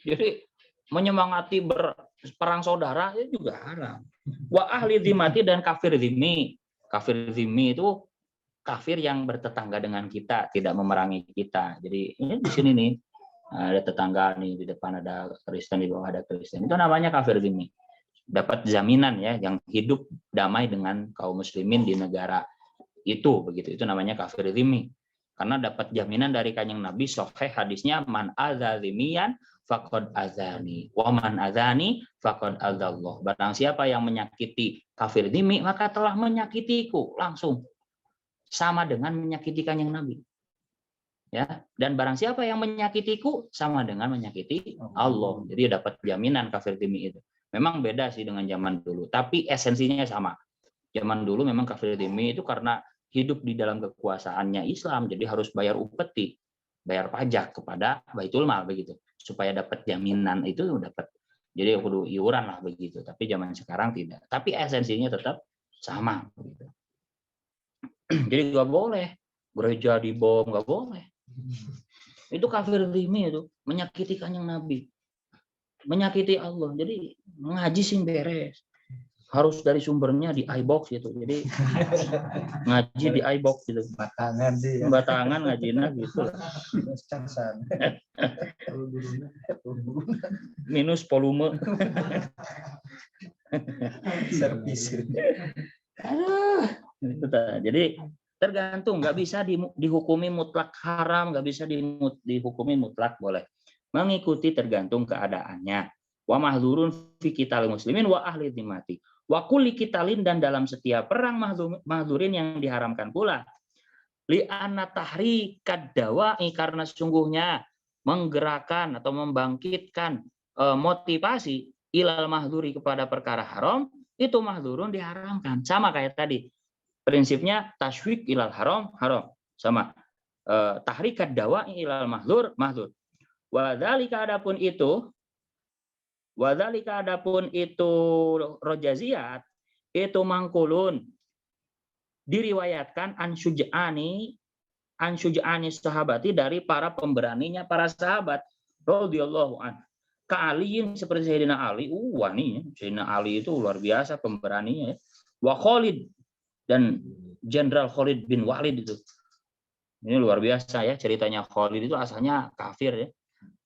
Jadi menyemangati berperang saudara itu juga haram. Wa ahli dzimati dan kafir dzimmi. Kafir dzimmi itu kafir yang bertetangga dengan kita, tidak memerangi kita. Jadi ini di sini nih ada tetangga nih, di depan ada Kristen, di bawah ada Kristen. Itu namanya kafir dzimmi. Dapat jaminan ya yang hidup damai dengan kaum muslimin di negara itu begitu. Itu namanya kafir dzimmi. Karena dapat jaminan dari Kanjeng Nabi sahih hadisnya man adza dzimmiyan faqad azani wa man azani faqad azallah. Barang siapa yang menyakiti kafir dzimmi maka telah menyakitiku langsung. Sama dengan menyakiti Kanjeng Nabi. Ya, dan barang siapa yang menyakitiku sama dengan menyakiti Allah. Jadi dapat jaminan kafir dzimmi itu. Memang beda sih dengan zaman dulu, tapi esensinya sama. Zaman dulu memang kafir dzimmi itu karena hidup di dalam kekuasaannya Islam, jadi harus bayar upeti, bayar pajak kepada Baitul Mal begitu, supaya dapat jaminan itu dapat. Jadi kudu iuran lah begitu. Tapi zaman sekarang tidak. Tapi esensinya tetap sama begitu. Jadi nggak boleh gereja dibom, nggak boleh. Itu kafir dzimmi itu, menyakiti Kanjeng Nabi, menyakiti Allah. Jadi ngaji sing beres. harus dari sumbernya di iBox gitu. Jadi ngaji di iBox gitu. Batangan sih ya. Batangan ngajinya gitu. Cansan. Minus volume. Servis. Aduh, itu jadi tergantung, nggak bisa dihukumi mutlak haram, nggak bisa dihukumi mutlak boleh. Mengikuti tergantung keadaannya. Wa mahdzurun fi qitalil muslimin wa ahli dhimmati. Wa kulli qitalin, dan dalam setiap perang mahzurin yang diharamkan pula. Li anna tahrikad dawa'i, karena sesungguhnya menggerakkan atau membangkitkan motivasi ilal mahdzuri, kepada perkara haram, itu mahdzurun diharamkan. Sama kayak tadi. Prinsipnya tasywiq ilal haram sama. Tahrikad dawa'i ilal mahdzur. Wa dzalika adapun itu rojaziyat, itu mangkulun, diriwayatkan an syuj'ani sahabati, dari para pemberaninya para sahabat radhiyallahu an. Ka'aliin, seperti Sayyidina Ali. Sayyidina Ali itu luar biasa pemberaninya ya. Wa Khalid, dan Jenderal Khalid bin Walid itu. Ini luar biasa ya, ceritanya. Khalid itu asalnya kafir ya.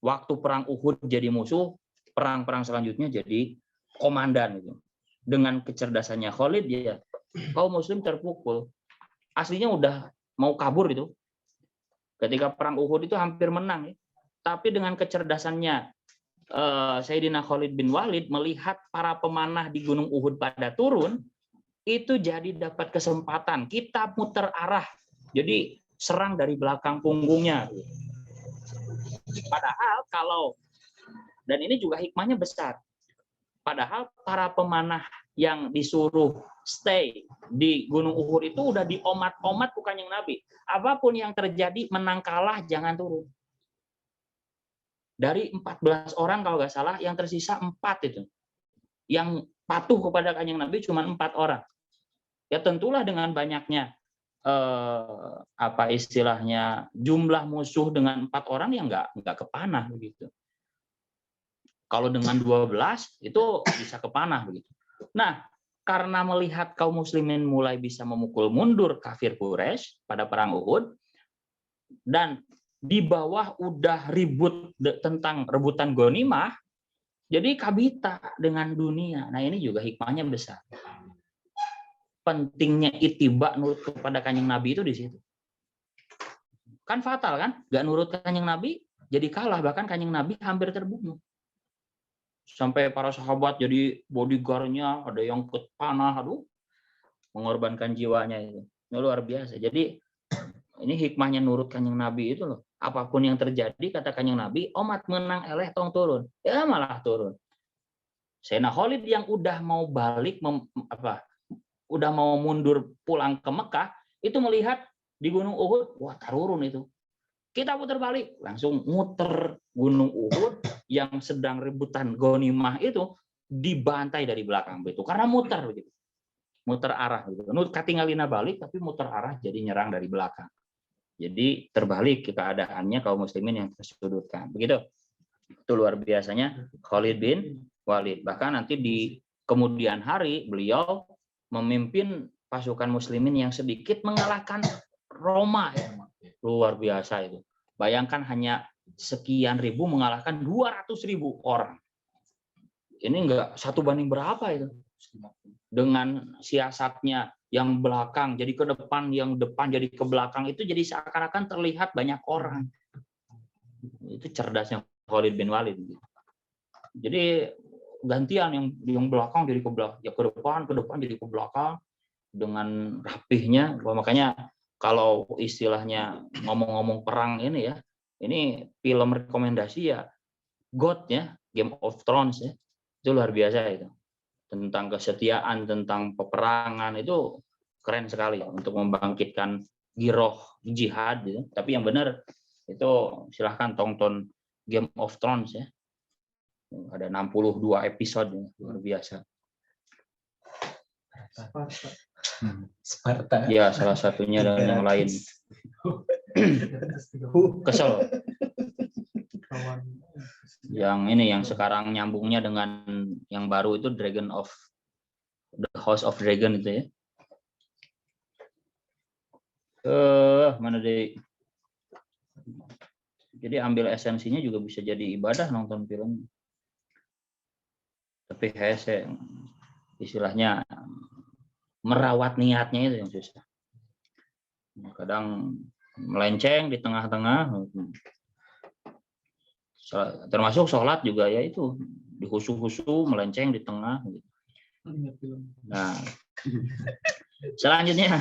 Waktu perang Uhud jadi musuh, perang-perang selanjutnya jadi komandan itu. Dengan kecerdasannya Khalid, ya kaum muslim terpukul. Aslinya udah mau kabur itu. Ketika perang Uhud itu hampir menang ya. Tapi dengan kecerdasannya Sayyidina Khalid bin Walid, melihat para pemanah di Gunung Uhud pada turun, itu jadi dapat kesempatan kita muter arah. Jadi serang dari belakang punggungnya. Padahal dan ini juga hikmahnya besar. Padahal para pemanah yang disuruh stay di Gunung Uhud itu udah diomat-omat bukan yang Nabi. Apapun yang terjadi, menang kalah jangan turun. Dari 14 orang kalau nggak salah, yang tersisa 4 itu. Yang patuh kepada Kanjeng Nabi cuma 4 orang. Ya tentulah dengan banyaknya jumlah musuh dengan 4 orang yang nggak kepanah begitu. Kalau dengan 12 itu bisa kepanah begitu. Nah, karena melihat kaum muslimin mulai bisa memukul mundur kafir Quraisy pada perang Uhud, dan di bawah udah ribut tentang rebutan ghanimah, jadi kabita dengan dunia. Nah, ini juga hikmahnya besar. Pentingnya ittiba, nurut kepada Kanjeng Nabi itu di situ. Kan fatal kan? Nggak nurut Kanjeng Nabi, jadi kalah. Bahkan Kanjeng Nabi hampir terbunuh. Sampai para sahabat jadi bodyguard-nya, ada yang ikut panah, mengorbankan jiwanya itu. Ini luar biasa. Jadi ini hikmahnya nurut Kanjeng Nabi itu loh. Apapun yang terjadi, kata Kanjeng Nabi, omat menang eleh tong turun. Ya malah turun. Sayyidina Khalid yang udah mau balik, udah mau mundur pulang ke Mekah, itu melihat di Gunung Uhud, wah tarurun itu. Kita putar balik, langsung muter Gunung Uhud yang sedang rebutan ghanimah itu dibantai dari belakang begitu, karena muter begitu. Muter arah gitu. Katingalina balik tapi muter arah, jadi nyerang dari belakang. Jadi terbalik keadaannya kaum muslimin yang tersudutkan. Begitu. Itu luar biasanya Khalid bin Walid. Bahkan nanti di kemudian hari beliau memimpin pasukan muslimin yang sedikit mengalahkan Roma ya. Luar biasa itu. Bayangkan hanya sekian ribu mengalahkan 200.000 orang. Ini enggak 1 banding berapa itu. Dengan siasatnya yang belakang jadi ke depan, yang depan jadi ke belakang, itu jadi seakan-akan terlihat banyak orang. Itu cerdasnya Khalid bin Walid. Jadi gantian yang belakang jadi ke belakang, ya ke depan jadi ke belakang dengan rapihnya. Makanya kalau istilahnya ngomong-ngomong perang ini ya, ini film rekomendasi ya God ya, Game of Thrones ya. Itu luar biasa itu. Tentang kesetiaan, tentang peperangan, itu keren sekali untuk membangkitkan giroh jihad gitu. Tapi yang benar itu silahkan tonton Game of Thrones ya. Ada 62 episode, luar biasa. Sparta. Ya, salah satunya dan yang lain. Kesel. Yang ini yang sekarang nyambungnya dengan yang baru itu Dragon of The House of Dragon itu ya. Mana deh. Jadi ambil esensinya juga bisa jadi ibadah nonton film. Tapi hese istilahnya merawat niatnya itu yang susah. Kadang melenceng di tengah-tengah. Termasuk sholat juga ya itu dihusu-husu melenceng di tengah. Nah, selanjutnya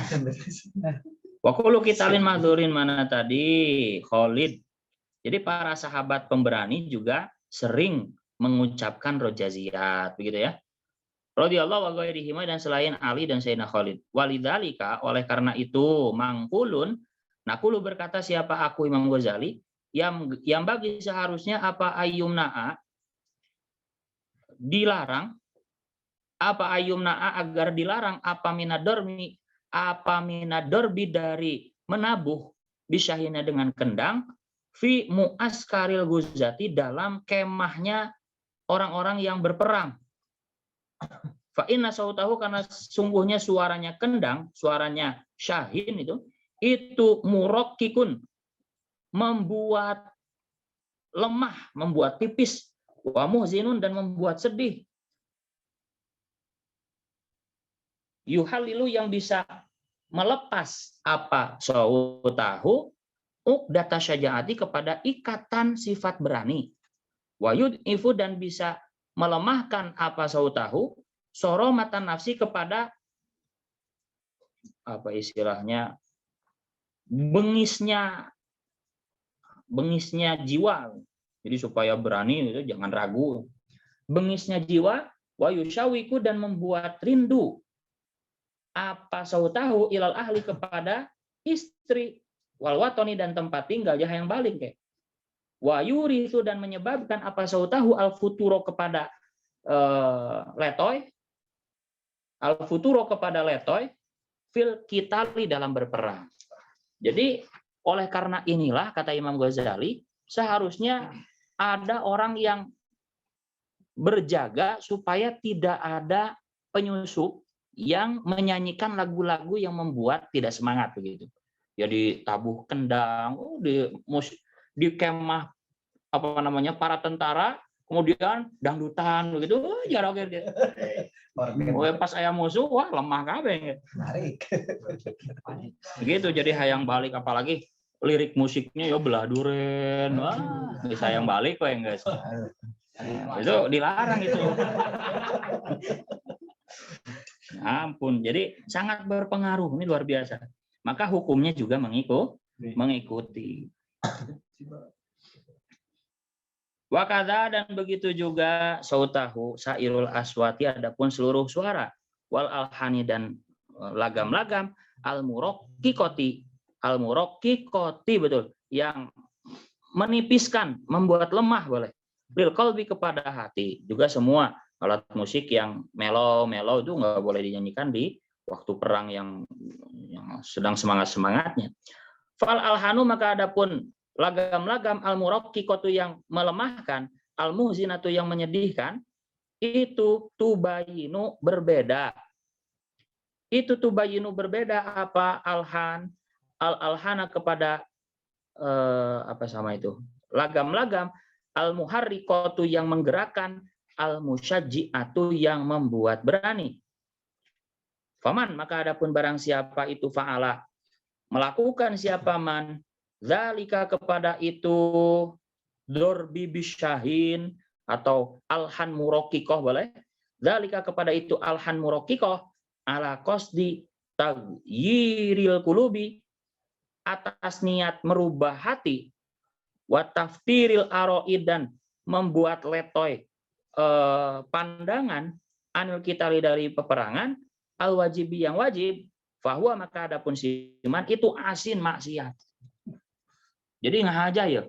wakulu kitalin mahdurin mana tadi Khalid. Jadi para sahabat pemberani juga sering mengucapkan rojaziyat, begitu ya. Radhiyallahu wa ghairihima dan selain Ali dan Sayyidina Khalid. Walidzalika oleh karena itu mangkulun nakulu berkata siapa aku Imam Ghazali yang bagi seharusnya apa ayyumna'a dilarang apa ayyumna'a agar dilarang apa minadorbi dari menabuh bisyahina dengan kendang fi mu'askaril guzati dalam kemahnya orang-orang yang berperang. Fa inna sautahu karena sungguhnya suaranya kendang, suaranya syahin itu murokkikun membuat lemah, membuat tipis, wa muhzinun dan membuat sedih. Yuhalilu yang bisa melepas apa sautahu uqdata syajaati kepada ikatan sifat berani. Wayud ifu dan bisa melemahkan apa sautahu soromatan nafsi kepada apa istilahnya bengisnya jiwa. Jadi supaya berani itu jangan ragu. Bengisnya jiwa wayusyawiku dan membuat rindu apa sautahu ilal ahli kepada istri wal watoni dan tempat tinggal yang balik kayak wayuri itu dan menyebabkan apa sautahu al futuro kepada letoy fil kitali dalam berperang. Jadi oleh karena inilah kata Imam Ghazali seharusnya ada orang yang berjaga supaya tidak ada penyusup yang menyanyikan lagu-lagu yang membuat tidak semangat begitu. Jadi tabuh kendang, di kemah para tentara, kemudian dangdutan begitu, jarang gitu. Pas ayam musuh, wah lemah kabeh. Begitu jadi hayang balik apalagi lirik musiknya ya belah duren, wah bisa hayang balik kok ya guys. Itu dilarang itu. Ampun, jadi sangat berpengaruh, ini luar biasa. Maka hukumnya juga mengikuti. Wakadha dan begitu juga sautahu sairul aswati adapun seluruh suara wal alhani dan lagam-lagam al murokkikoti betul yang menipiskan membuat lemah boleh lil qalbi kepada hati juga semua alat musik yang melo itu nggak boleh dinyanyikan di waktu perang yang sedang semangatnya. Fal alhanu maka adapun lagam-lagam al murakkikatu yang melemahkan al muhzinatu yang menyedihkan itu tubayinu berbeda. Itu tubayinu berbeda apa alhana kepada lagam-lagam al muharrikatu yang menggerakkan al musyajji'atu yang membuat berani. Faman maka adapun barang siapa itu fa'ala melakukan siapa man zalika kepada itu dorbi bisyahin atau alhan murokkikoh boleh zalika kepada itu alhan murokkikoh ala qasdi tagyiril qulubi atas niat merubah hati wa taftiril aroid dan membuat letoy pandangan anil kitali dari peperangan al wajibi yang wajib bahwa maka adapun siman itu asin maksiat. Jadi ngahaja ya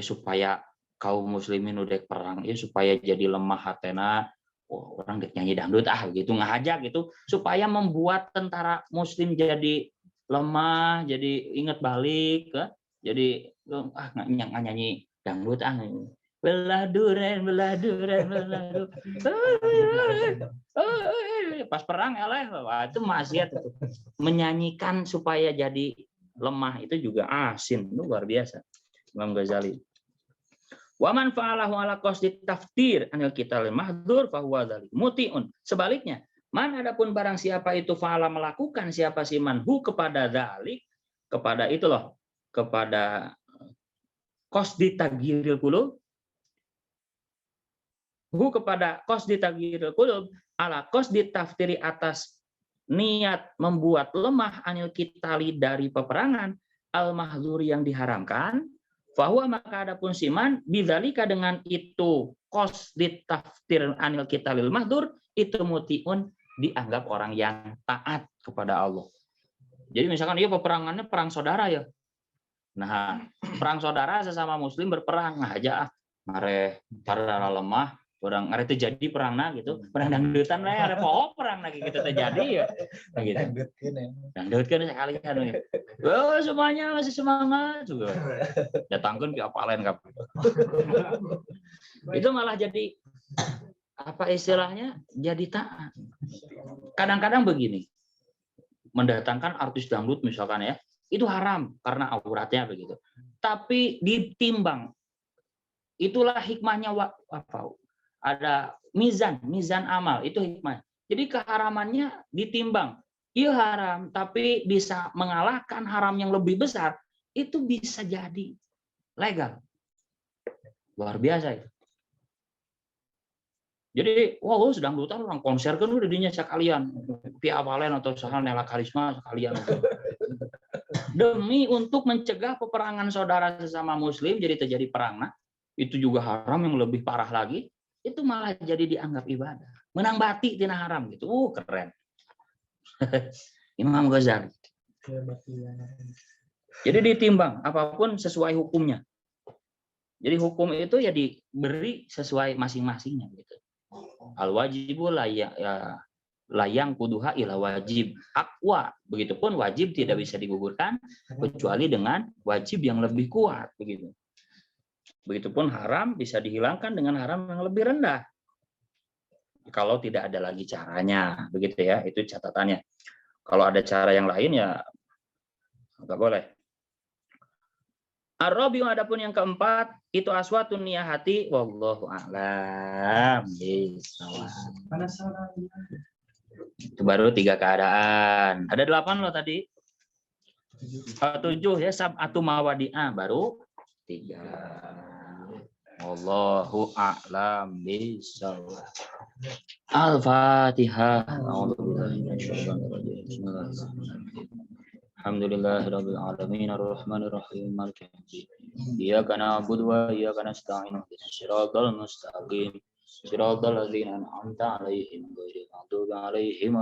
supaya kaum muslimin udah perang ya supaya jadi lemah hatena orang dek nyanyi dangdut gitu ngahaja gitu supaya membuat tentara muslim jadi lemah jadi ingat balik jadi nyanyi dangdut belah duren pas perang eleh, wah, itu maksiat itu. Menyanyikan supaya jadi lemah itu juga asin, luar biasa. Imam Ghazali. Wa man fa'alahu ala qasdi taftir anil qitalil mahdzur fa huwa dzalim mutiun. Sebaliknya, man adapun barang siapa itu fa'ala melakukan siapa si manhu kepada dzalik, kepada itu loh, kepada qasdi taghiril qulub, hu kepada qasdi taghiril qulub ala qasdi taftiri atas niat membuat lemah anil qitali dari peperangan al mahdzur yang diharamkan. Bahwa maka adapun siman bidzalika dengan itu qasdi taftir anil qitalil mahdzur itu mutiun dianggap orang yang taat kepada Allah. Jadi misalkan dia peperangannya perang saudara ya. Nah, perang saudara sesama muslim berperang aja mare para lemah orang arek terjadi perang nah gitu. Perang dangdutan lah arek poho perang lagi gitu terjadi ya. Gitu. Dangdutkeun sekalian. Oh, semuanya masih semangat juga. Datangkeun ke apalen kabeh. Itu malah jadi apa istilahnya? Jadi taat. Kadang-kadang begini. Mendatangkan artis dangdut misalkan ya, itu haram karena auratnya begitu. Tapi ditimbang. Itulah hikmahnya apa? Ada mizan amal, itu hikmah. Jadi keharamannya ditimbang. Iya haram, tapi bisa mengalahkan haram yang lebih besar, itu bisa jadi legal. Luar biasa itu. Jadi, wow, sedang dutan orang konser kan udah dinya sekalian. Pia Valen atau Sahal Nela Karisma sekalian. Demi untuk mencegah peperangan saudara sesama muslim jadi terjadi perang. Nah, itu juga haram yang lebih parah lagi. Itu malah jadi dianggap ibadah. Menang batik tina haram gitu. Keren. Imam Ghazali. Jadi ditimbang apapun sesuai hukumnya. Jadi hukum itu ya diberi sesuai masing-masingnya gitu. Al wajibu layang kuduha ila wajib aqwa. Begitupun wajib tidak bisa digugurkan kecuali dengan wajib yang lebih kuat begitu. Begitupun haram bisa dihilangkan dengan haram yang lebih rendah. Kalau tidak ada lagi caranya, begitu ya, itu catatannya. Kalau ada cara yang lain ya nggak boleh. Ar-rabi'u adapun yang keempat itu aswatun niyahati wallahu a'lam bishawab. Itu baru 3 keadaan. Ada 8 loh tadi. 7 ya sab'atu mawadi'ah baru 3. Wallahu a'lam bishawab. Al-Fatihah. Alhamdulillahirabbil alamin arrahmanir rahim maliki yaumiddin. Iyyaka na'budu wa iyyaka nasta'in ihdinas siratal mustaqim. Siratal ladzina an'amta 'alaihim ghairil maghdubi 'alaihim